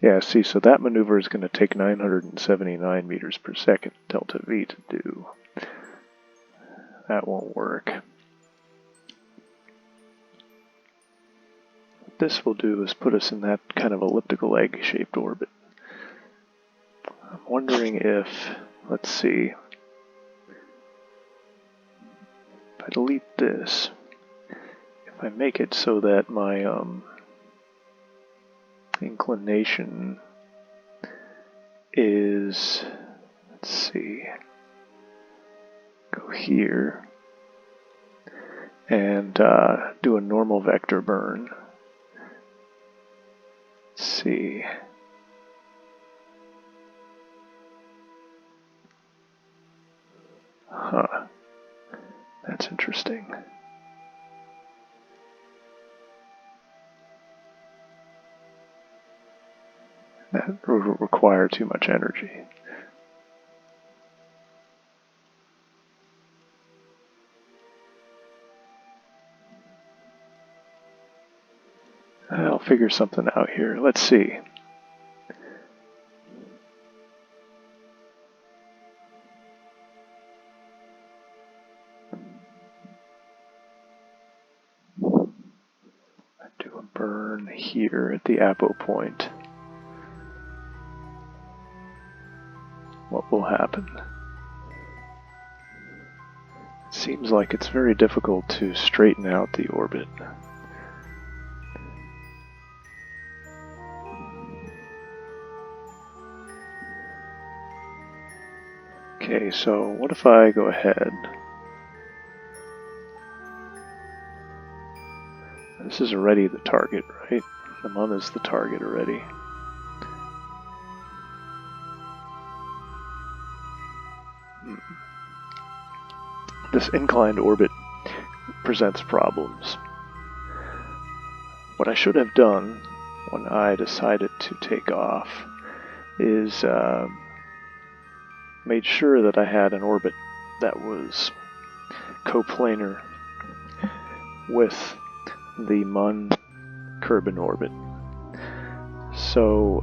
S1: Yeah, see, so that maneuver is going to take 979 meters per second delta V to do. That won't work. What this will do is put us in that kind of elliptical egg-shaped orbit. I'm wondering if, let's see, if I delete this, if I make it so that my inclination is, let's see, go here and do a normal vector burn. Let's see. Huh. That's interesting. That would require too much energy. I'll figure something out here. Let's see. I do a burn here at the apo point. What will happen? It seems like it's very difficult to straighten out the orbit. Okay, so what if I go ahead? This is already the target, right? The Mun is the target already. This inclined orbit presents problems. What I should have done when I decided to take off is made sure that I had an orbit that was coplanar with the Mun Kerbal orbit. So,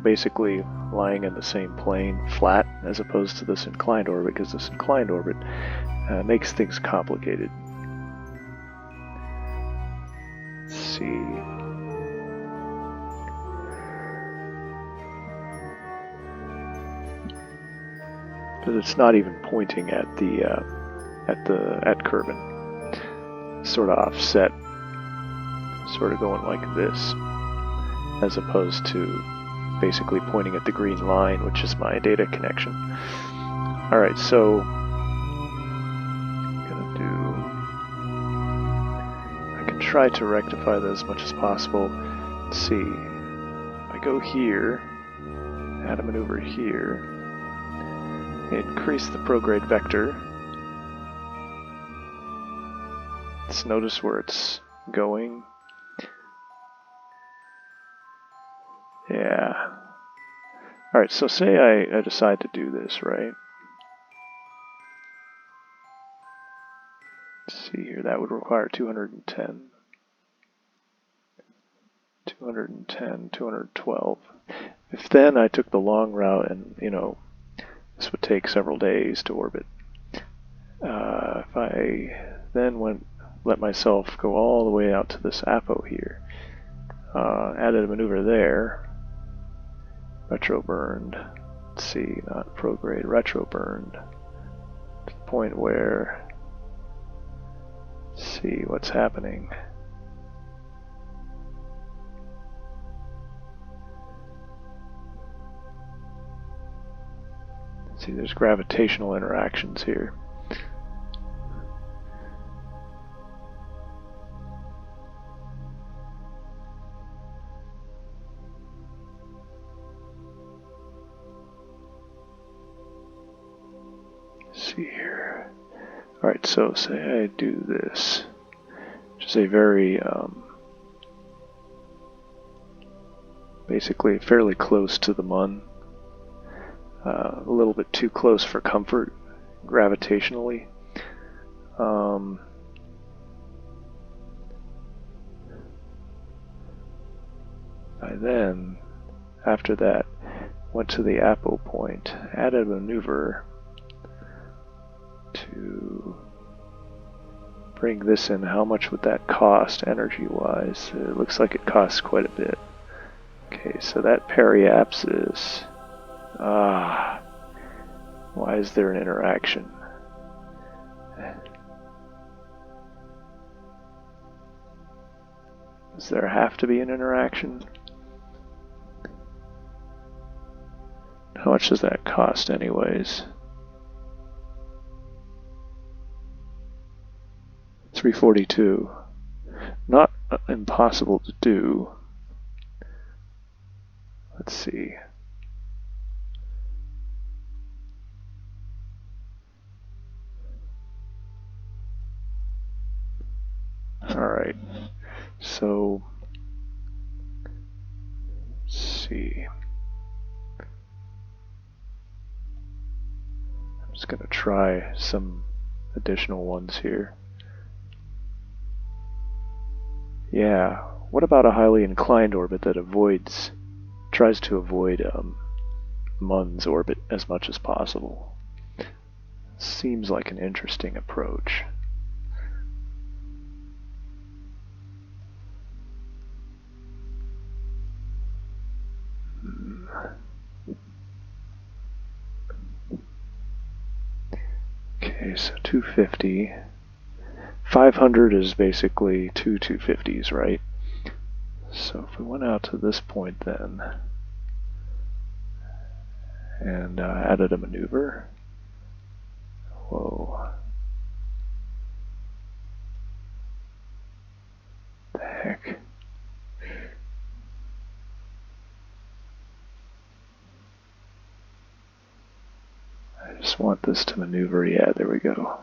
S1: basically lying in the same plane, flat, as opposed to this inclined orbit, because this inclined orbit makes things complicated. Let's see. Because it's not even pointing at the at Kerbal. Sort of offset, sort of going like this, as opposed to basically pointing at the green line, which is my data connection. Alright, so I can try to rectify that as much as possible. Let's see. I go here, add a maneuver here, increase the prograde vector. Let's notice where it's going. Yeah. Alright, so say I decide to do this, right? Let's see here, that would require 210. 210, 212. If then I took the long route and, this would take several days to orbit. If I then let myself go all the way out to this apo here, added a maneuver there, retro burned. Let's see, not prograde, retro burned. point where, let's see what's happening. Let's see, there's gravitational interactions here. See here. Alright, so say I do this, which is a very, basically fairly close to the Mun. A little bit too close for comfort, gravitationally. I then, after that, went to the Apo point, added a maneuver to bring this in. How much would that cost energy-wise? It looks like it costs quite a bit. Okay, so that periapsis. Why is there an interaction? Does there have to be an interaction? How much does that cost anyways? 342. Not impossible to do. Let's see. Alright. So, let's see. I'm just going to try some additional ones here. Yeah, what about a highly inclined orbit that tries to avoid Mun's orbit as much as possible? Seems like an interesting approach. Okay, so 250. 500 is basically two 250s, right? So if we went out to this point then, and added a maneuver. Whoa. The heck? I just want this to maneuver. Yeah, there we go.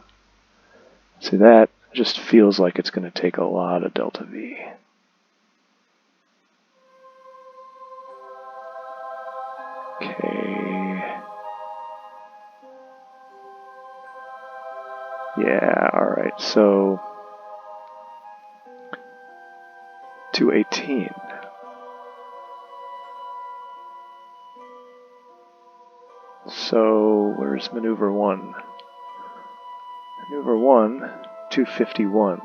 S1: See, that just feels like it's going to take a lot of delta V. Okay. Yeah, alright, so 218. So, where's maneuver 1? Maneuver 1, 251.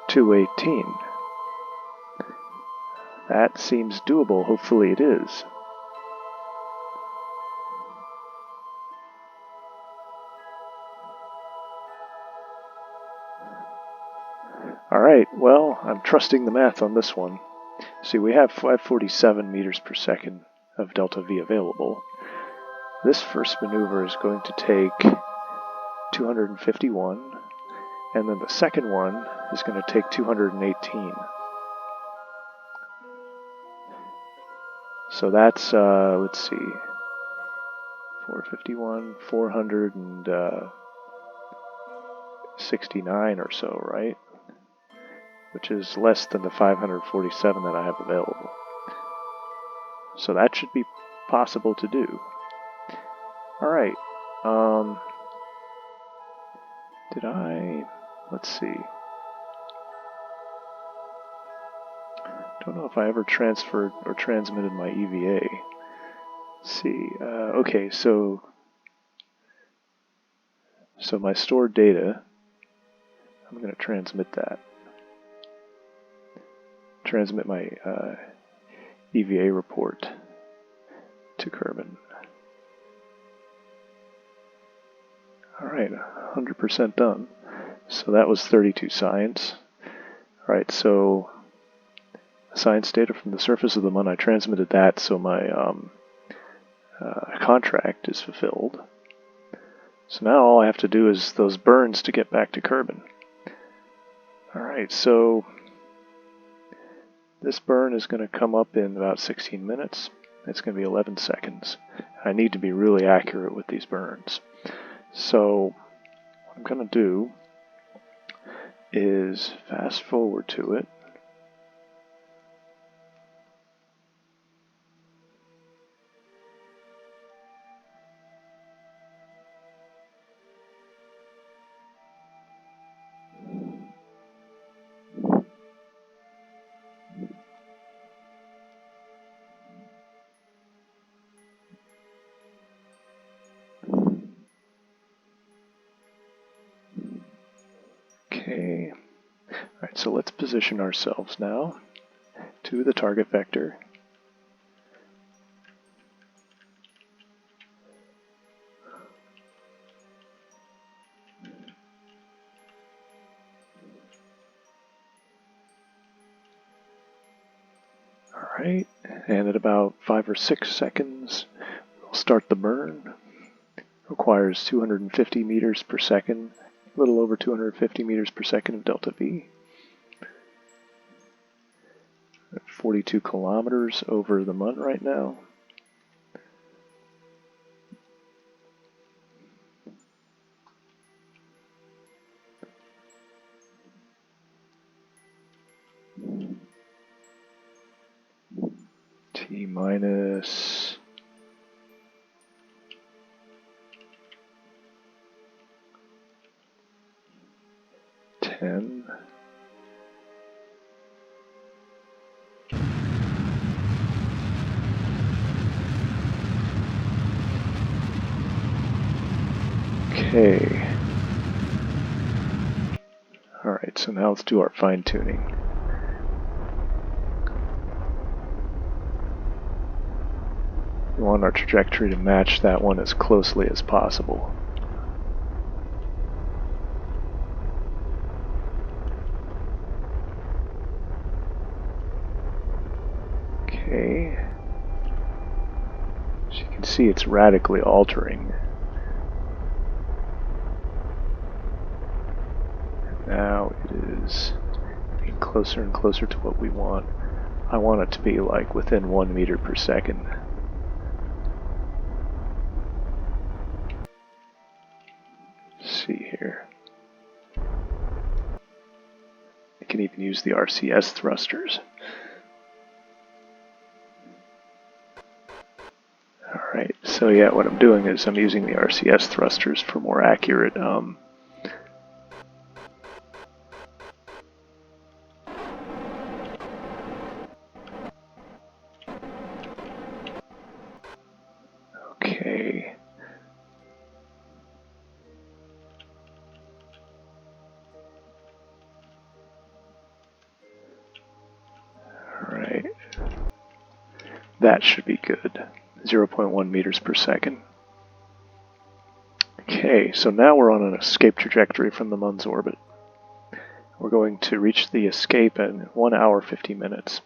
S1: 218. That seems doable. Hopefully it is. Alright, well, I'm trusting the math on this one. See, we have 547 meters per second of delta V available. This first maneuver is going to take 251, and then the second one is going to take 218. So that's, let's see, 451, 469 or so, right? Which is less than the 547 that I have available. So that should be possible to do. Alright, let's see. Don't know if I ever transferred or transmitted my EVA. Let's see, okay, so my stored data, I'm going to transmit that. Transmit my EVA report to Kerbal. Alright, 100% done. So that was 32 science. Alright, so science data from the surface of the Mun, I transmitted that, so my contract is fulfilled. So now all I have to do is those burns to get back to Kerbin. Alright, so this burn is going to come up in about 16 minutes. It's going to be 11 seconds. I need to be really accurate with these burns. So what I'm going to do is fast forward to it. Okay. Alright, so let's position ourselves now to the target vector. Alright, and at about 5 or 6 seconds, we'll start the burn. Requires 250 meters per second, a little over 250 meters per second of delta V. 42 kilometers over the Mun right now. T minus 10. Okay. Alright, so now let's do our fine tuning. We want our trajectory to match that one as closely as possible. Okay. As you can see, it's radically altering. Now it is getting closer and closer to what we want. I want it to be like within 1 meter per second. Let's see here. I can even use the RCS thrusters. Alright, so yeah, what I'm doing is I'm using the RCS thrusters for more accurate okay. Alright. That should be good. 0.1 meters per second. Okay, so now we're on an escape trajectory from the Mun's orbit. We're going to reach the escape in 1 hour 50 minutes.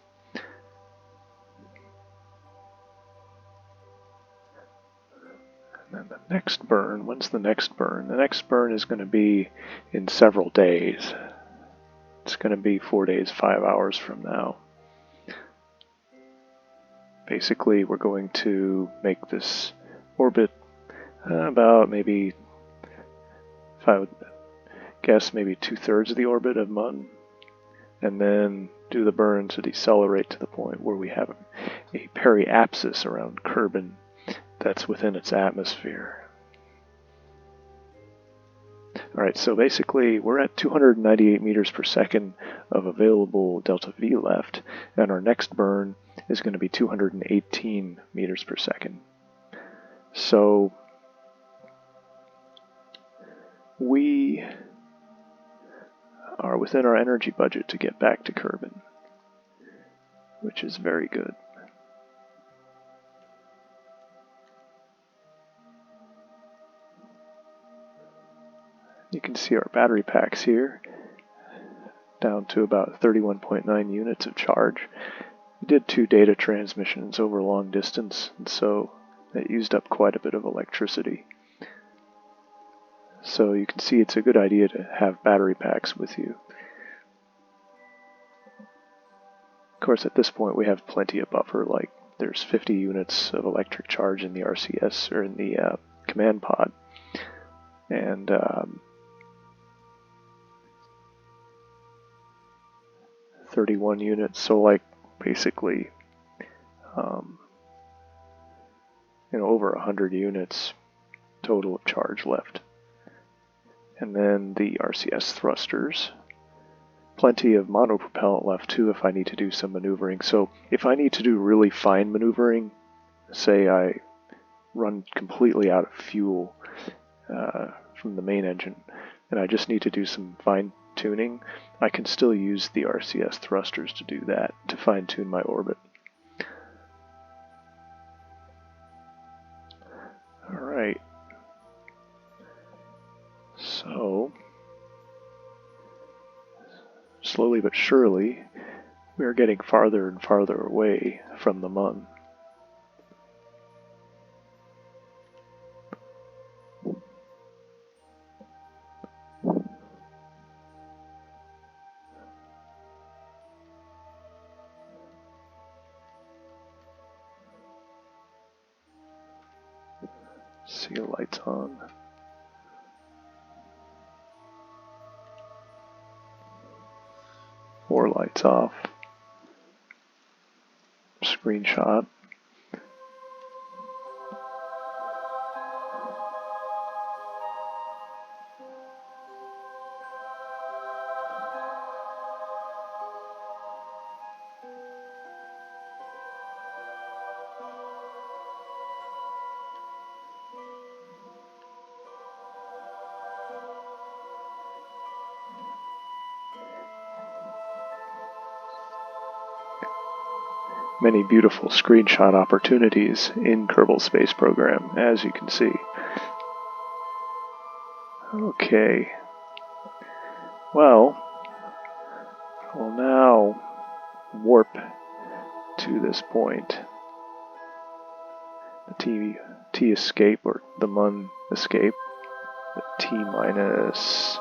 S1: And then the next burn, when's the next burn? The next burn is going to be in several days. It's going to be 4 days, 5 hours from now. Basically, we're going to make this orbit about maybe, if I would guess, maybe 2/3 of the orbit of Mun, and then do the burn to decelerate to the point where we have a periapsis around Kerbin that's within its atmosphere. Alright, so basically we're at 298 meters per second of available delta V left, and our next burn is going to be 218 meters per second. So we are within our energy budget to get back to Kerbin, which is very good. You can see our battery packs here, down to about 31.9 units of charge. We did 2 data transmissions over long distance, and so that used up quite a bit of electricity. So you can see it's a good idea to have battery packs with you. Of course, at this point we have plenty of buffer, like there's 50 units of electric charge in the RCS, or in the command pod. And 31 units, so like basically over 100 units total of charge left. And then the RCS thrusters, plenty of monopropellant left too if I need to do some maneuvering. So if I need to do really fine maneuvering, say I run completely out of fuel from the main engine and I just need to do some fine tuning, I can still use the RCS thrusters to do that, to fine tune my orbit. Alright, so slowly but surely we are getting farther and farther away from the Mun. See your lights on. Or lights off. Screenshot. Many beautiful screenshot opportunities in Kerbal Space Program, as you can see. Okay. Well, we'll now warp to this point. The T escape, or the Mun escape. The T minus.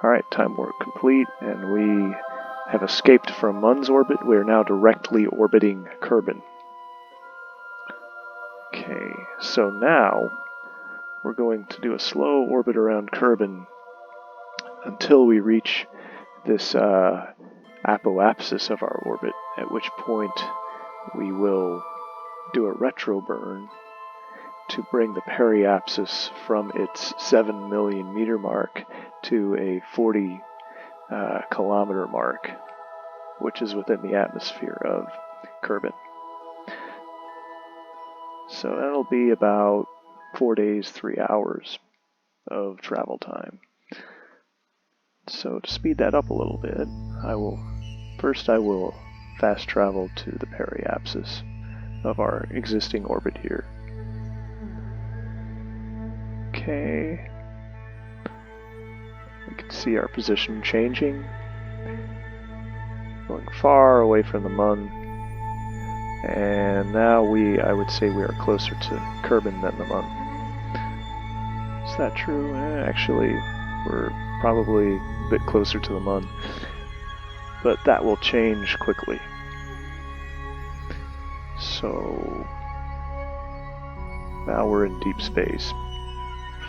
S1: Alright, time warp complete, and we have escaped from Mun's orbit. We are now directly orbiting Kerbin. Okay, so now we're going to do a slow orbit around Kerbin until we reach this apoapsis of our orbit, at which point we will do a retro burn to bring the periapsis from its 7 million meter mark to a 40 kilometer mark, which is within the atmosphere of Kerbin. So that'll be about 4 days, 3 hours of travel time. So to speed that up a little bit, I will fast travel to the periapsis of our existing orbit here. Okay. We can see our position changing, going far away from the Mun, and now I would say we are closer to Kerbin than the Mun. Is that true? Actually, we're probably a bit closer to the Mun, but that will change quickly. So now we're in deep space,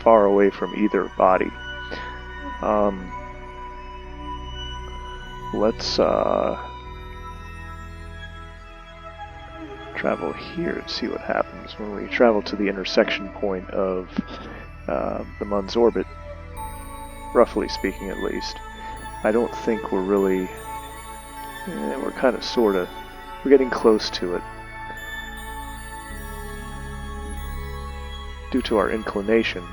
S1: far away from either body. Let's travel here and see what happens when we travel to the intersection point of the Mun's orbit, roughly speaking at least. I don't think we're really... we're kind of sorta... we're getting close to it. Due to our inclination,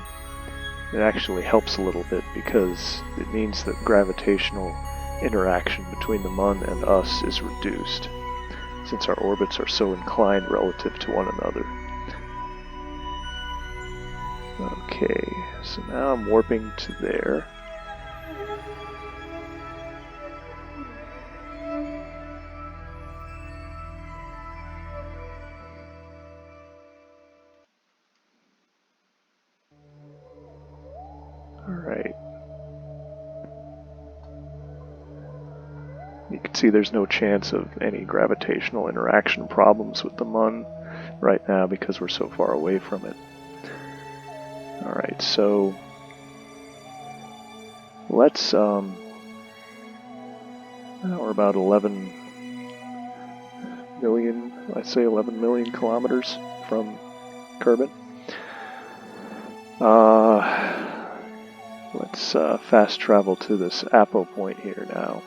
S1: it actually helps a little bit because it means that gravitational interaction between the Mun and us is reduced, since our orbits are so inclined relative to one another. Okay, so now I'm warping to there. Alright. You can see there's no chance of any gravitational interaction problems with the Mun right now because we're so far away from it. Alright, so let's, now we're about 11 million, I say 11 million kilometers from Kerbin. Let's fast travel to this Apo point here now.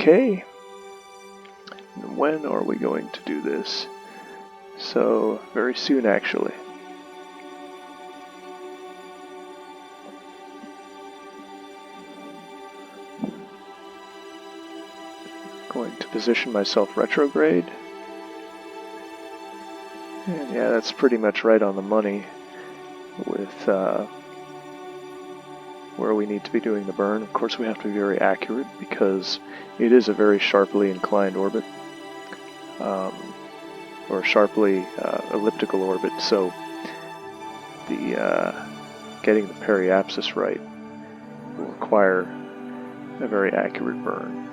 S1: Okay. When are we going to do this? So, very soon actually. Going to position myself retrograde. And yeah, that's pretty much right on the money with where we need to be doing the burn. Of course, we have to be very accurate because it is a very sharply inclined orbit, or sharply elliptical orbit. So the getting the periapsis right will require a very accurate burn.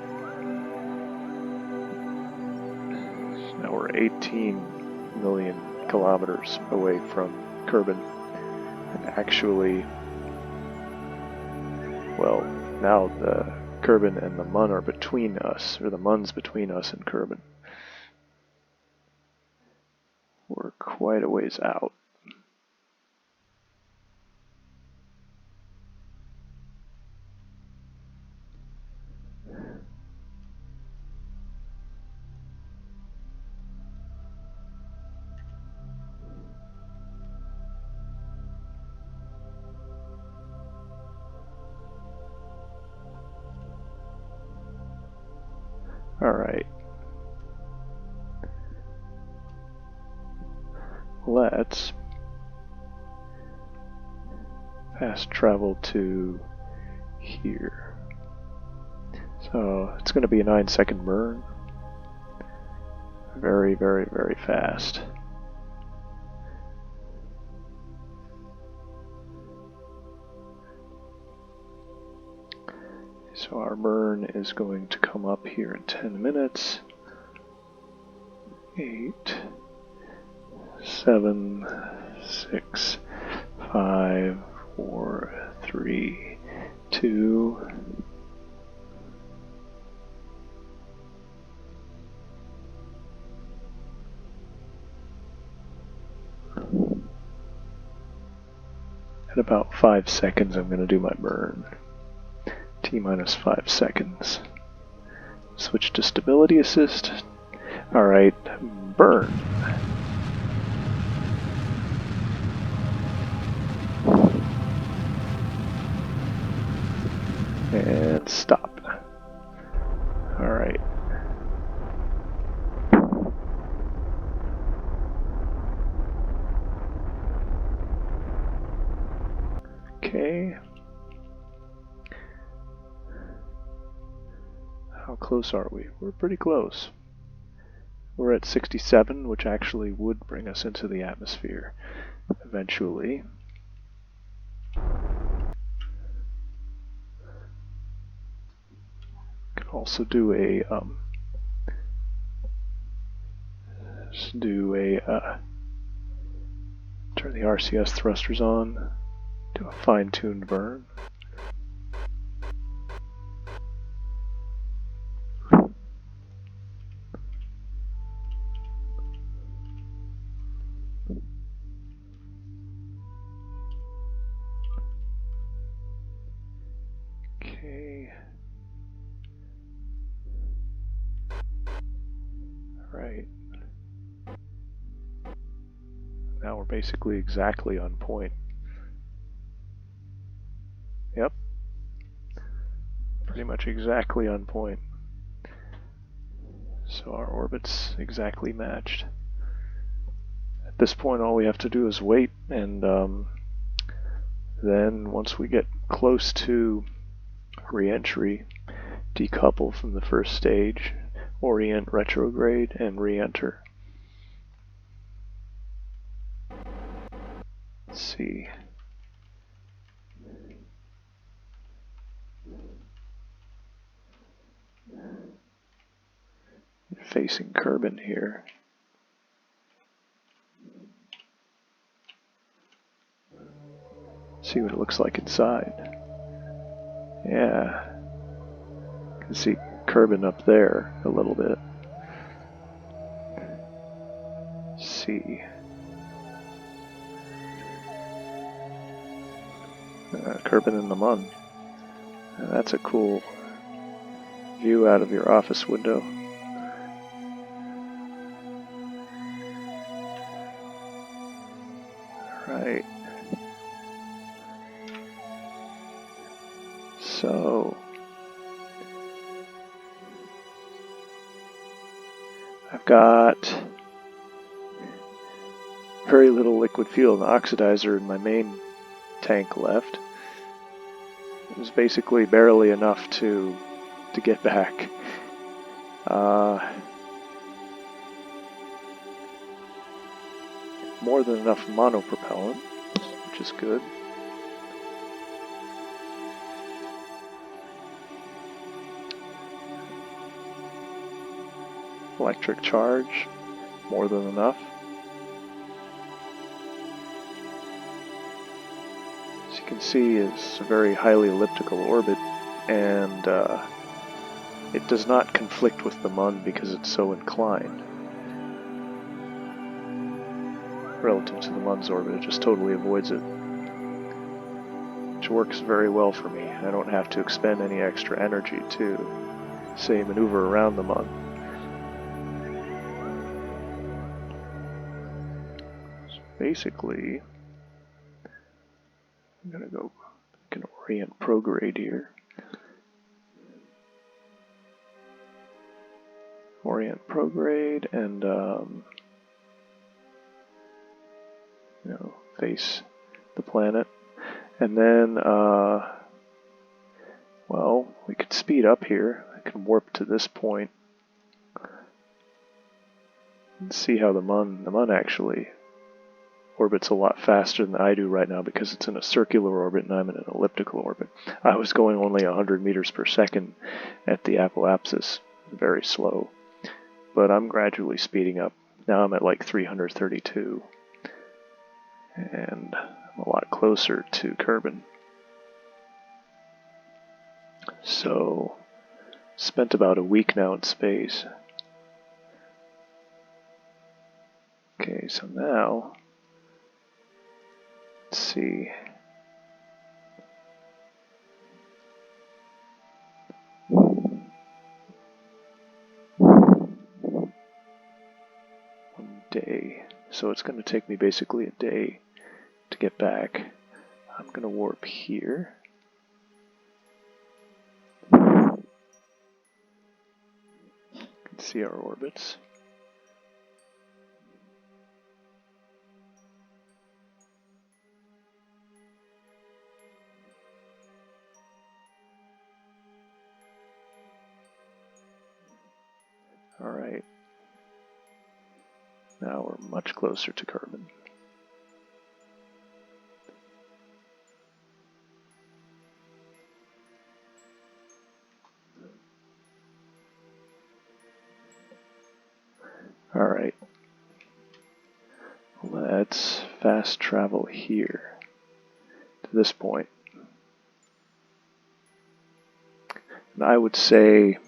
S1: So now we're 18 million kilometers away from Kerbin, and actually, well, now the Kerbin and the Mun are between us, or the Mun's between us and Kerbin. We're quite a ways out. Alright. Let's fast travel to here. So it's going to be a 9-second burn. Very, very, very fast. So our burn is going to come up here in 10 minutes. 8, 7, 6, 5, 4, 3, 2. At about 5 seconds, I'm going to do my burn. T-minus 5 seconds. Switch to stability assist. Alright, burn. And stop. Alright. Okay. How close are we? We're pretty close. We're at 67, which actually would bring us into the atmosphere eventually. Could also do a turn the RCS thrusters on, do a fine-tuned burn. Okay. Right. Now we're basically exactly on point. Yep. Pretty much exactly on point. So our orbit's exactly matched. At this point, all we have to do is wait, and then once we get close to re-entry, decouple from the first stage, orient retrograde, and re-enter. Let's see. Facing Kerbin here. See what it looks like inside. Yeah. You can see Kerbin up there a little bit. See. Kerbin in the Mun. That's a cool view out of your office window. Right. So I've got very little liquid fuel and oxidizer in my main tank left. It was basically barely enough to get back. More than enough monopropellant, which is good. Electric charge, more than enough. As you can see, it's a very highly elliptical orbit, and it does not conflict with the Mun because it's so inclined. Relative to the Mun's orbit, it just totally avoids it. Which works very well for me. I don't have to expend any extra energy to, say, maneuver around the Mun. So basically, I'm gonna go, orient prograde here. Orient prograde and face the planet, and then well, we could speed up here. I can warp to this point and see how the Mun actually orbits a lot faster than I do right now because it's in a circular orbit and I'm in an elliptical orbit. I was going only 100 meters per second at the apoapsis, very slow, but I'm gradually speeding up. Now I'm at like 332. And I'm a lot closer to Kerbin. So, spent about a week now in space. Okay, so now, let's see. One day. So it's going to take me basically a day to get back. I'm going to warp here. You can see our orbits. Alright. Now we're much closer to Kerbin. Alright. Let's fast travel here to this point. And I would say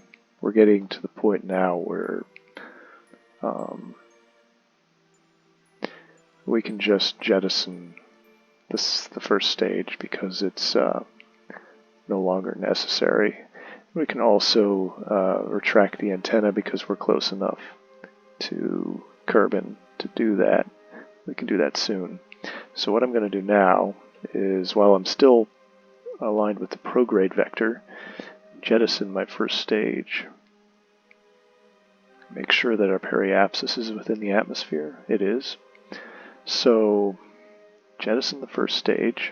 S1: we're getting to the point now where we can just jettison the first stage because it's no longer necessary. We can also retract the antenna because we're close enough to Kerbin to do that. We can do that soon. So what I'm going to do now is, while I'm still aligned with the prograde vector, jettison my first stage. make sure that our periapsis is within the atmosphere. It is. So jettison the first stage,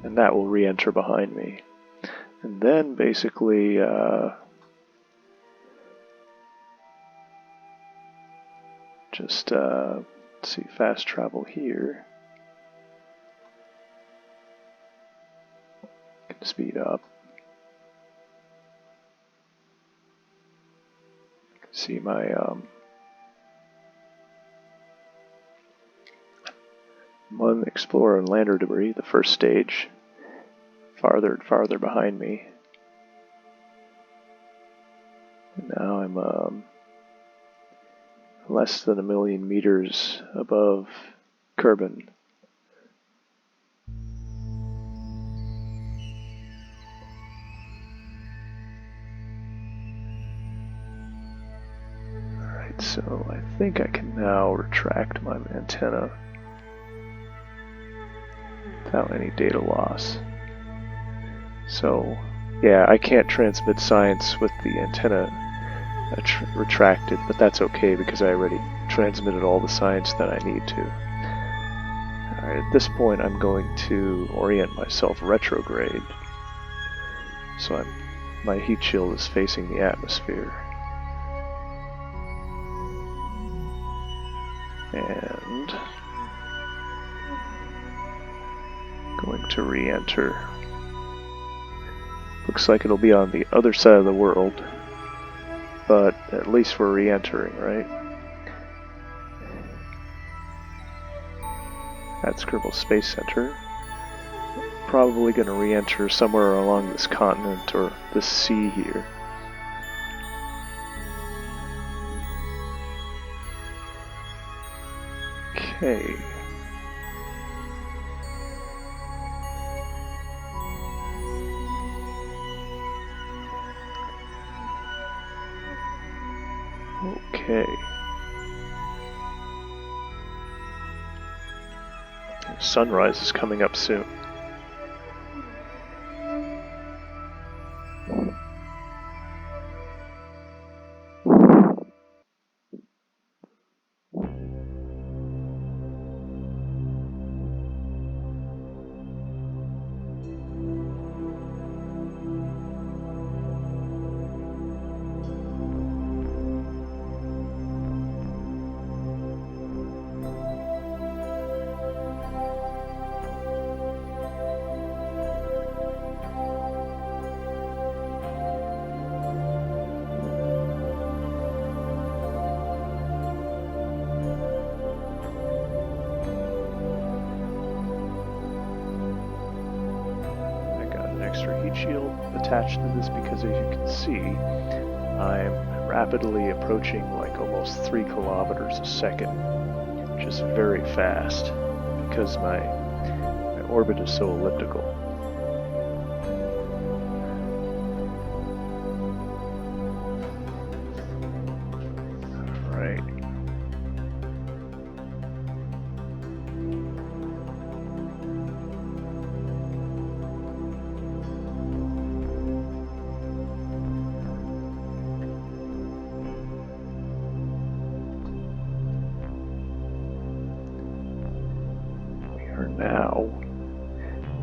S1: and that will re-enter behind me. And then basically just let's see, fast travel here. Can speed up. See my Mun Explorer and Lander debris, the first stage, farther and farther behind me. And now I'm less than 1,000,000 meters above Kerbal. Alright, so I think I can now retract my antenna without any data loss. So, yeah, I can't transmit science with the antenna retracted, but that's okay because I already transmitted all the science that I need to. Alright, at this point I'm going to orient myself retrograde. So my heat shield is facing the atmosphere. And going to re-enter. Looks like it'll be on the other side of the world, but at least we're re-entering, right? That's Kerbal Space Center. Probably going to re-enter somewhere along this continent or this sea here. Okay. Okay. Sunrise is coming up soon. Extra heat shield attached to this because, as you can see, I'm rapidly approaching like almost 3 kilometers a second, which is very fast because my orbit is so elliptical. Alright. Now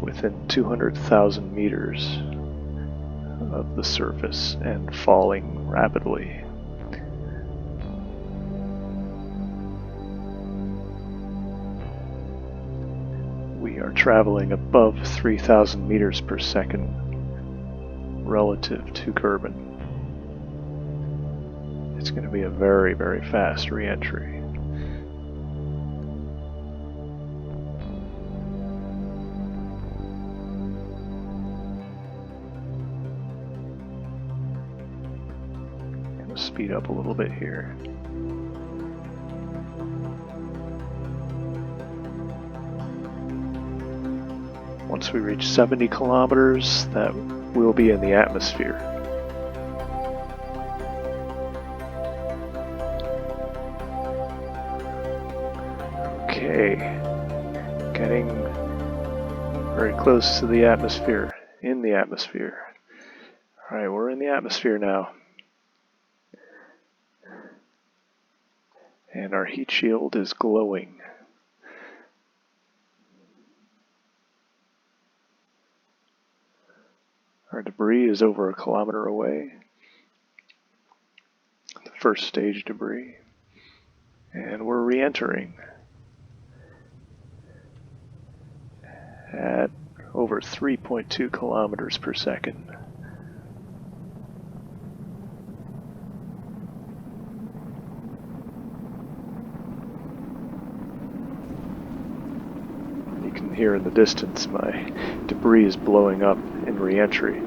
S1: within 200,000 meters of the surface and falling rapidly. We are traveling above 3,000 meters per second relative to Kerbal. It's going to be a very, very fast re-entry. Speed up a little bit here. Once we reach 70 kilometers, that will be in the atmosphere. Okay, getting very close to the atmosphere, in the atmosphere. Alright, we're in the atmosphere now. And our heat shield is glowing. Our debris is over 1 kilometer away. The first stage debris. And we're re-entering at over 3.2 kilometers per second. You can hear in the distance my debris is blowing up in re-entry.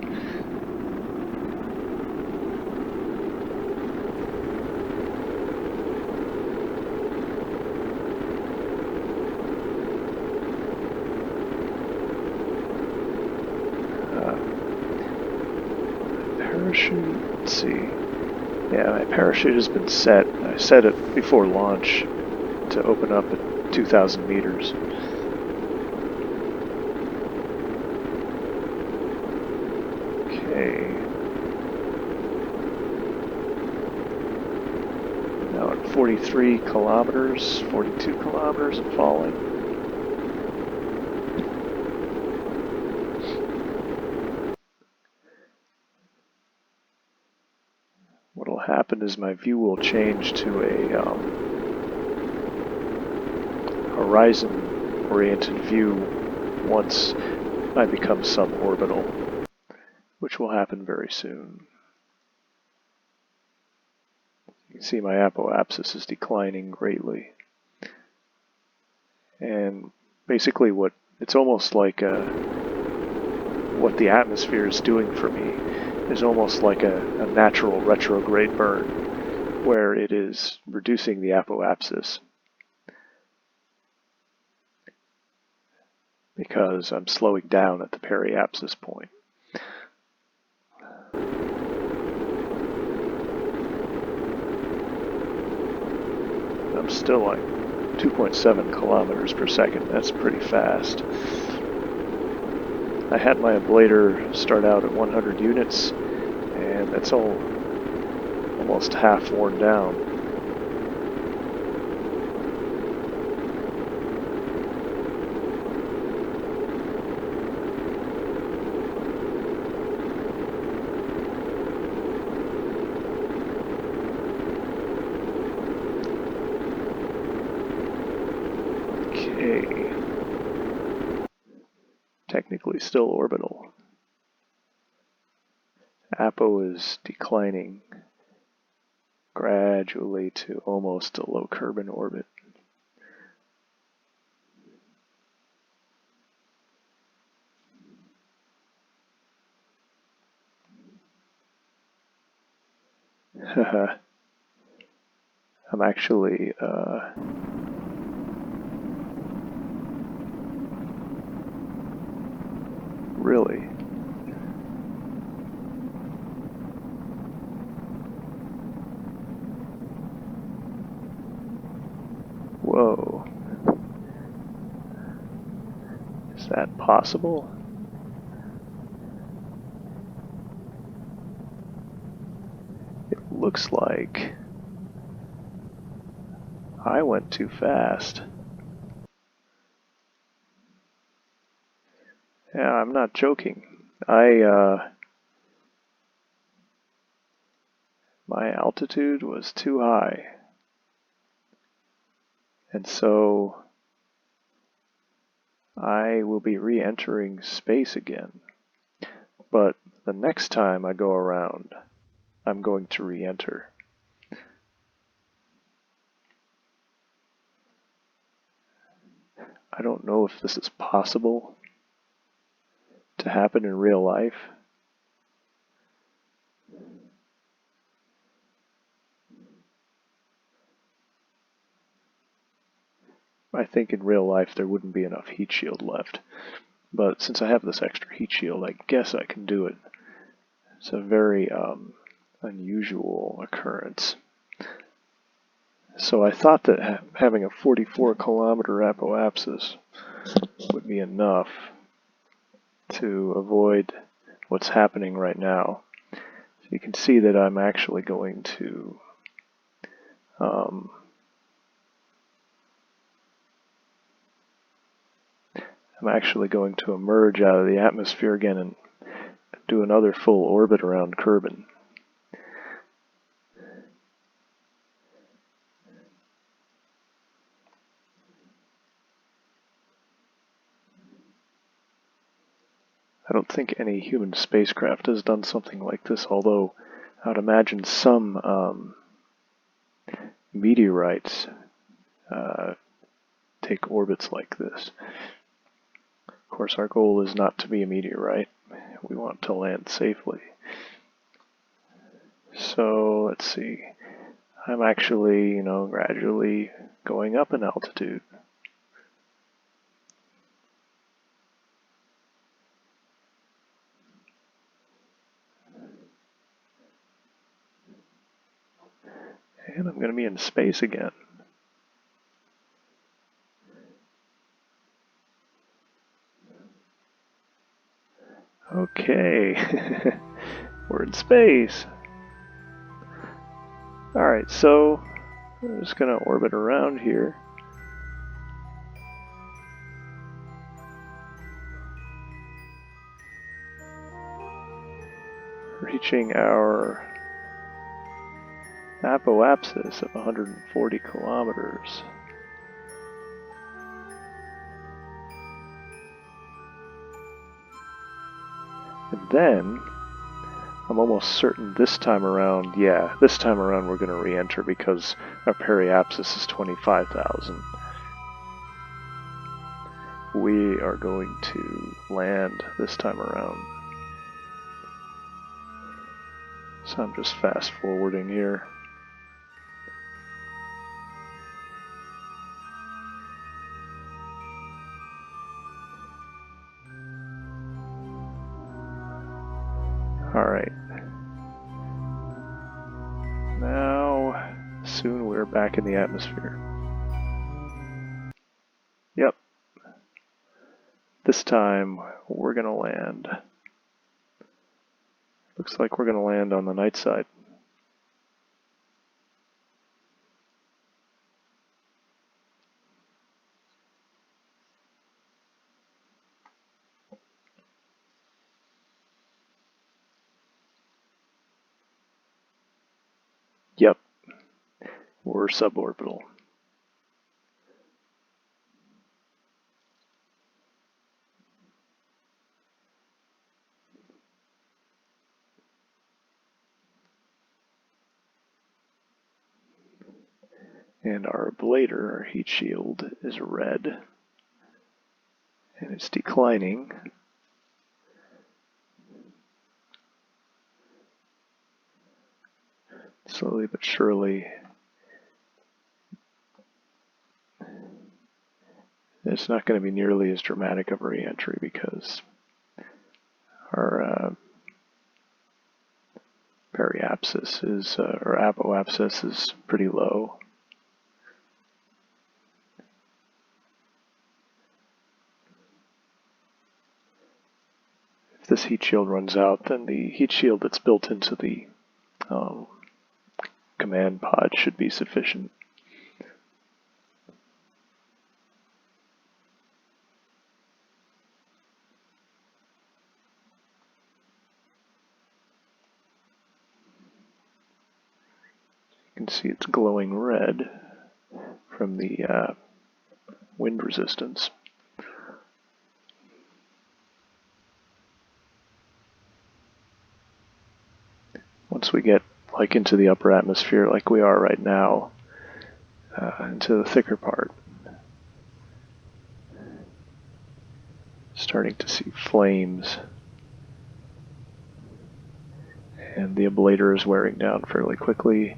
S1: Parachute, let's see. Yeah, my parachute has been set. I set it before launch to open up at 2,000 meters. Okay. Now at 43 kilometers, 42 kilometers and falling. What'll happen is my view will change to a horizon-oriented view once I become suborbital, which will happen very soon. You can see my apoapsis is declining greatly. And basically it's almost like what the atmosphere is doing for me is almost like a natural retrograde burn, where it is reducing the apoapsis because I'm slowing down at the periapsis point. I'm still like 2.7 kilometers per second. That's pretty fast. I had my ablator start out at 100 units, and that's almost half worn down. Okay. Technically still orbital. Apo is declining gradually to almost a low Kerbal orbit. I'm actually really whoa. Is that possible? It looks like I went too fast. Yeah, I'm not joking. My altitude was too high. And so I will be re-entering space again. But the next time I go around, I'm going to re-enter. I don't know if this is possible to happen in real life. I think in real life there wouldn't be enough heat shield left. But since I have this extra heat shield, I guess I can do it. It's a very unusual occurrence. So I thought that having a 44 kilometer apoapsis would be enough to avoid what's happening right now. you can see that I'm actually going to emerge out of the atmosphere again and do another full orbit around Kerbin. I don't think any human spacecraft has done something like this, although I would imagine some meteorites take orbits like this. Of course, our goal is not to be a meteorite. We want to land safely. So, let's see. I'm actually, gradually going up in altitude. And I'm going to be in space again. Okay, we're in space. Alright, so I'm just going to orbit around here. Reaching our apoapsis of 140 kilometers. And then, I'm almost certain this time around we're going to re-enter because our periapsis is 25,000. We are going to land this time around. So I'm just fast forwarding here. Alright. Now, soon we're back in the atmosphere. Yep. This time, we're gonna land. Looks like we're gonna land on the night side. Yep. We're suborbital. And our ablator, our heat shield, is red. And it's declining. Slowly but surely. It's not going to be nearly as dramatic of a re-entry because our periapsis is, or apoapsis is pretty low. If this heat shield runs out, then the heat shield that's built into the command pod should be sufficient. You can see it's glowing red from the wind resistance. Once we get into the upper atmosphere like we are right now, into the thicker part, starting to see flames, and the ablator is wearing down fairly quickly,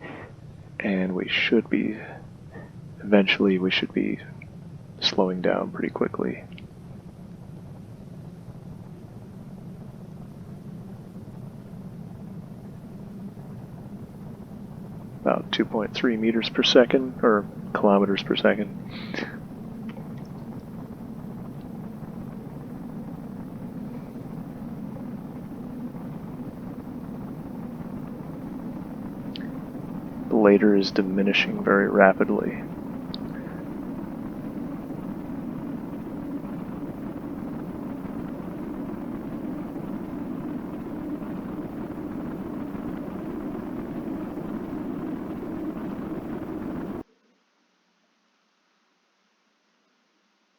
S1: and eventually we should be slowing down pretty quickly. About 2.3 meters per second, or kilometers per second. blader is diminishing very rapidly.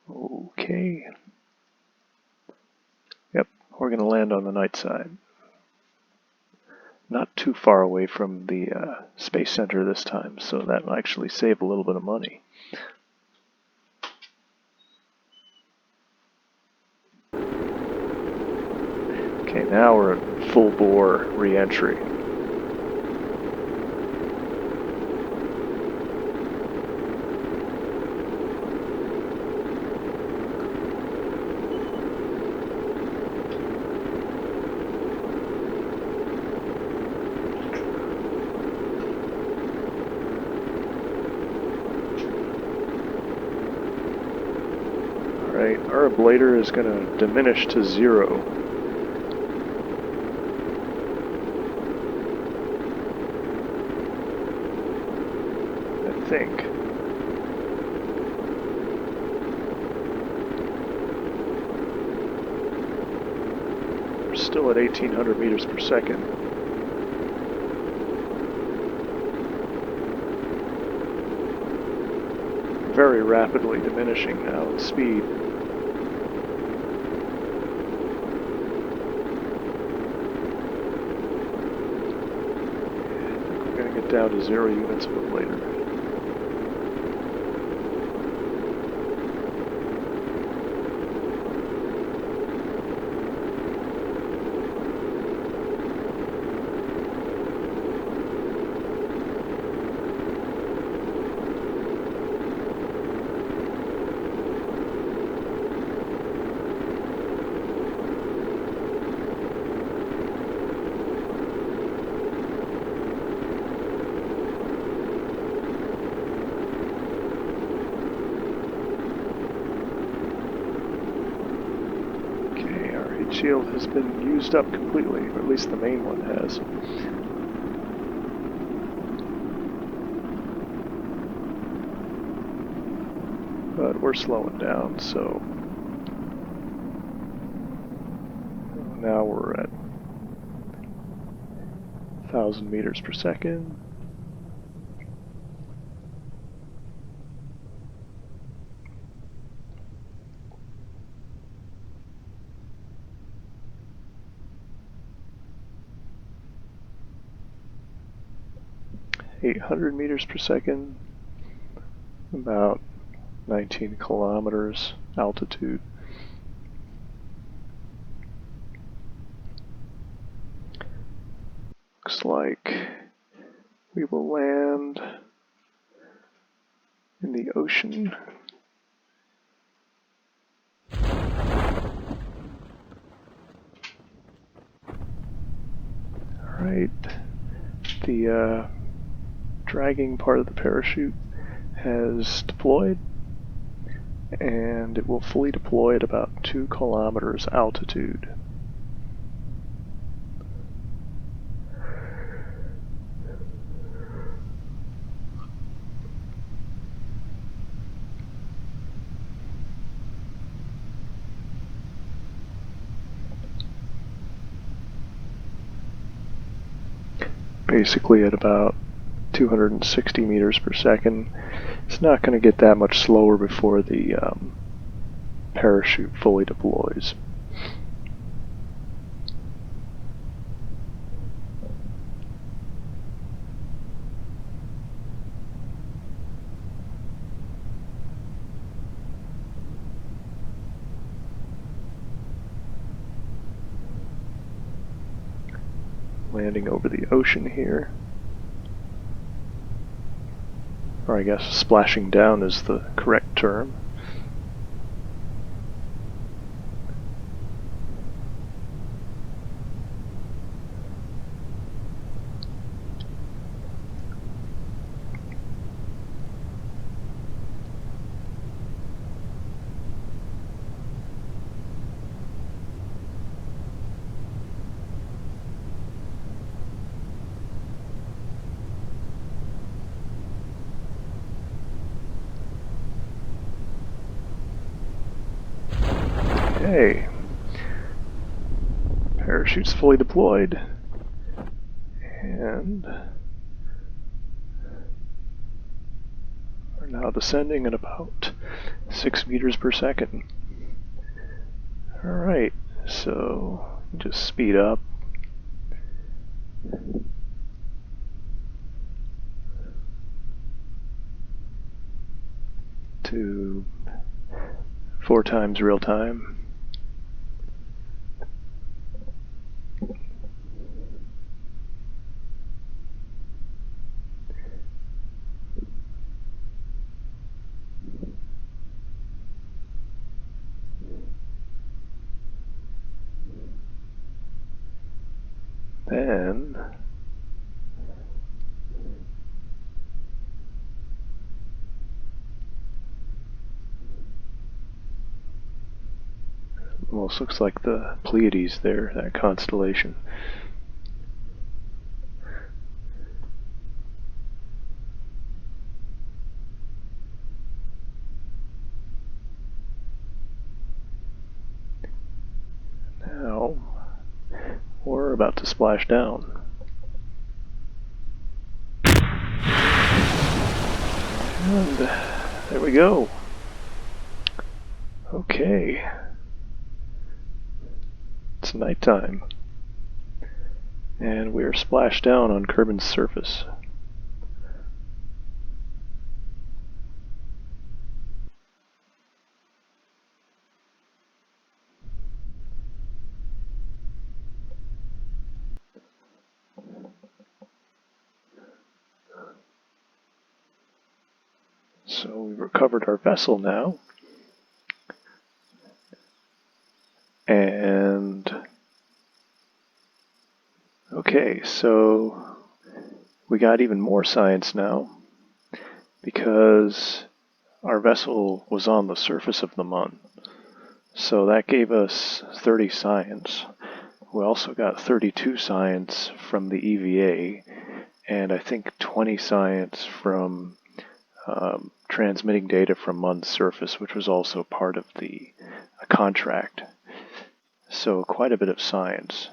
S1: Okay. Yep, we're going to land on the night side. Not too far away from the space center this time, so that will actually save a little bit of money. Okay, now we're at full bore re-entry. Alright, our ablator is going to diminish to 0. I think. We're still at 1800 meters per second. Very rapidly diminishing now in speed. I think we're going to get down to 0 units of ablator. Shield has been used up completely, or at least the main one has. But we're slowing down, so now we're at 1000 meters per second. .800 meters per second, about 19 kilometers altitude. Looks like we will land in the ocean. Alright, the dragging part of the parachute has deployed, and it will fully deploy at about 2 kilometers altitude. Basically at about 260 meters per second. It's not going to get that much slower before the parachute fully deploys. Landing over the ocean here. Or I guess splashing down is the correct term. Okay. Parachute's fully deployed. And we're now descending at about 6 meters per second. Alright, so just speed up. To 4 times real time. Then almost looks like the Pleiades there, that constellation. Now we're about to splash down. And there we go. Okay. It's nighttime. And we're splashed down on Kerbin's surface. So we've recovered our vessel now. And okay, so we got even more science now because our vessel was on the surface of the Mun. So that gave us 30 science. We also got 32 science from the EVA, and I think 20 science from transmitting data from Mun's surface, which was also part of the contract. So quite a bit of science.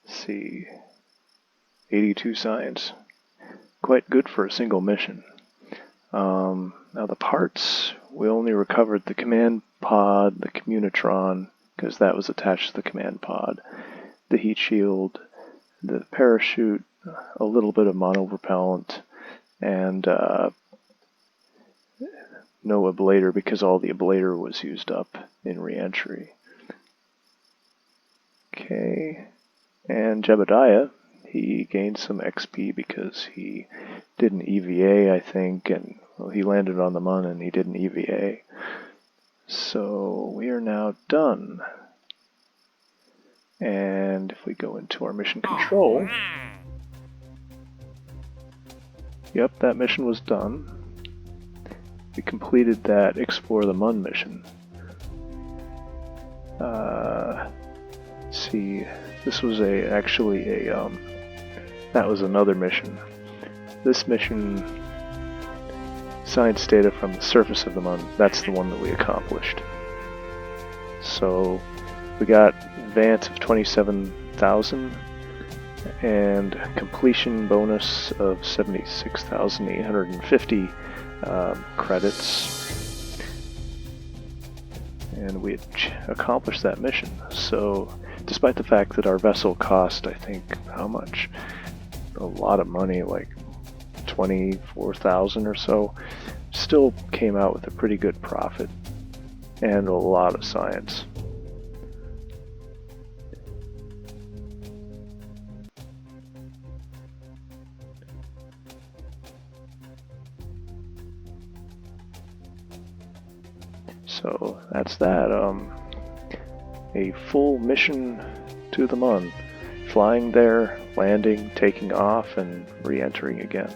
S1: Let's see, 82 science. Quite good for a single mission. Now the parts, we only recovered the command pod, the communitron, because that was attached to the command pod, the heat shield, the parachute, a little bit of monopropellant, and no ablator because all the ablator was used up in re-entry. Okay, and Jebediah, he gained some XP because he did an EVA, I think, and well, he landed on the Mun and he did an EVA. So we are now done. And if we go into our mission control, yep, that mission was done. We completed that Explore the Mun mission. See, this was actually a that was another mission. This mission, science data from the surface of the Mun, that's the one that we accomplished. So we got advance of 27,000 and completion bonus of 76,850 credits, and we had accomplished that mission. So despite the fact that our vessel cost, I think, how much? A lot of money, like 24,000 or so, still came out with a pretty good profit and a lot of science. So that's that. A full mission to the Mun. Flying there, landing, taking off, and re-entering again.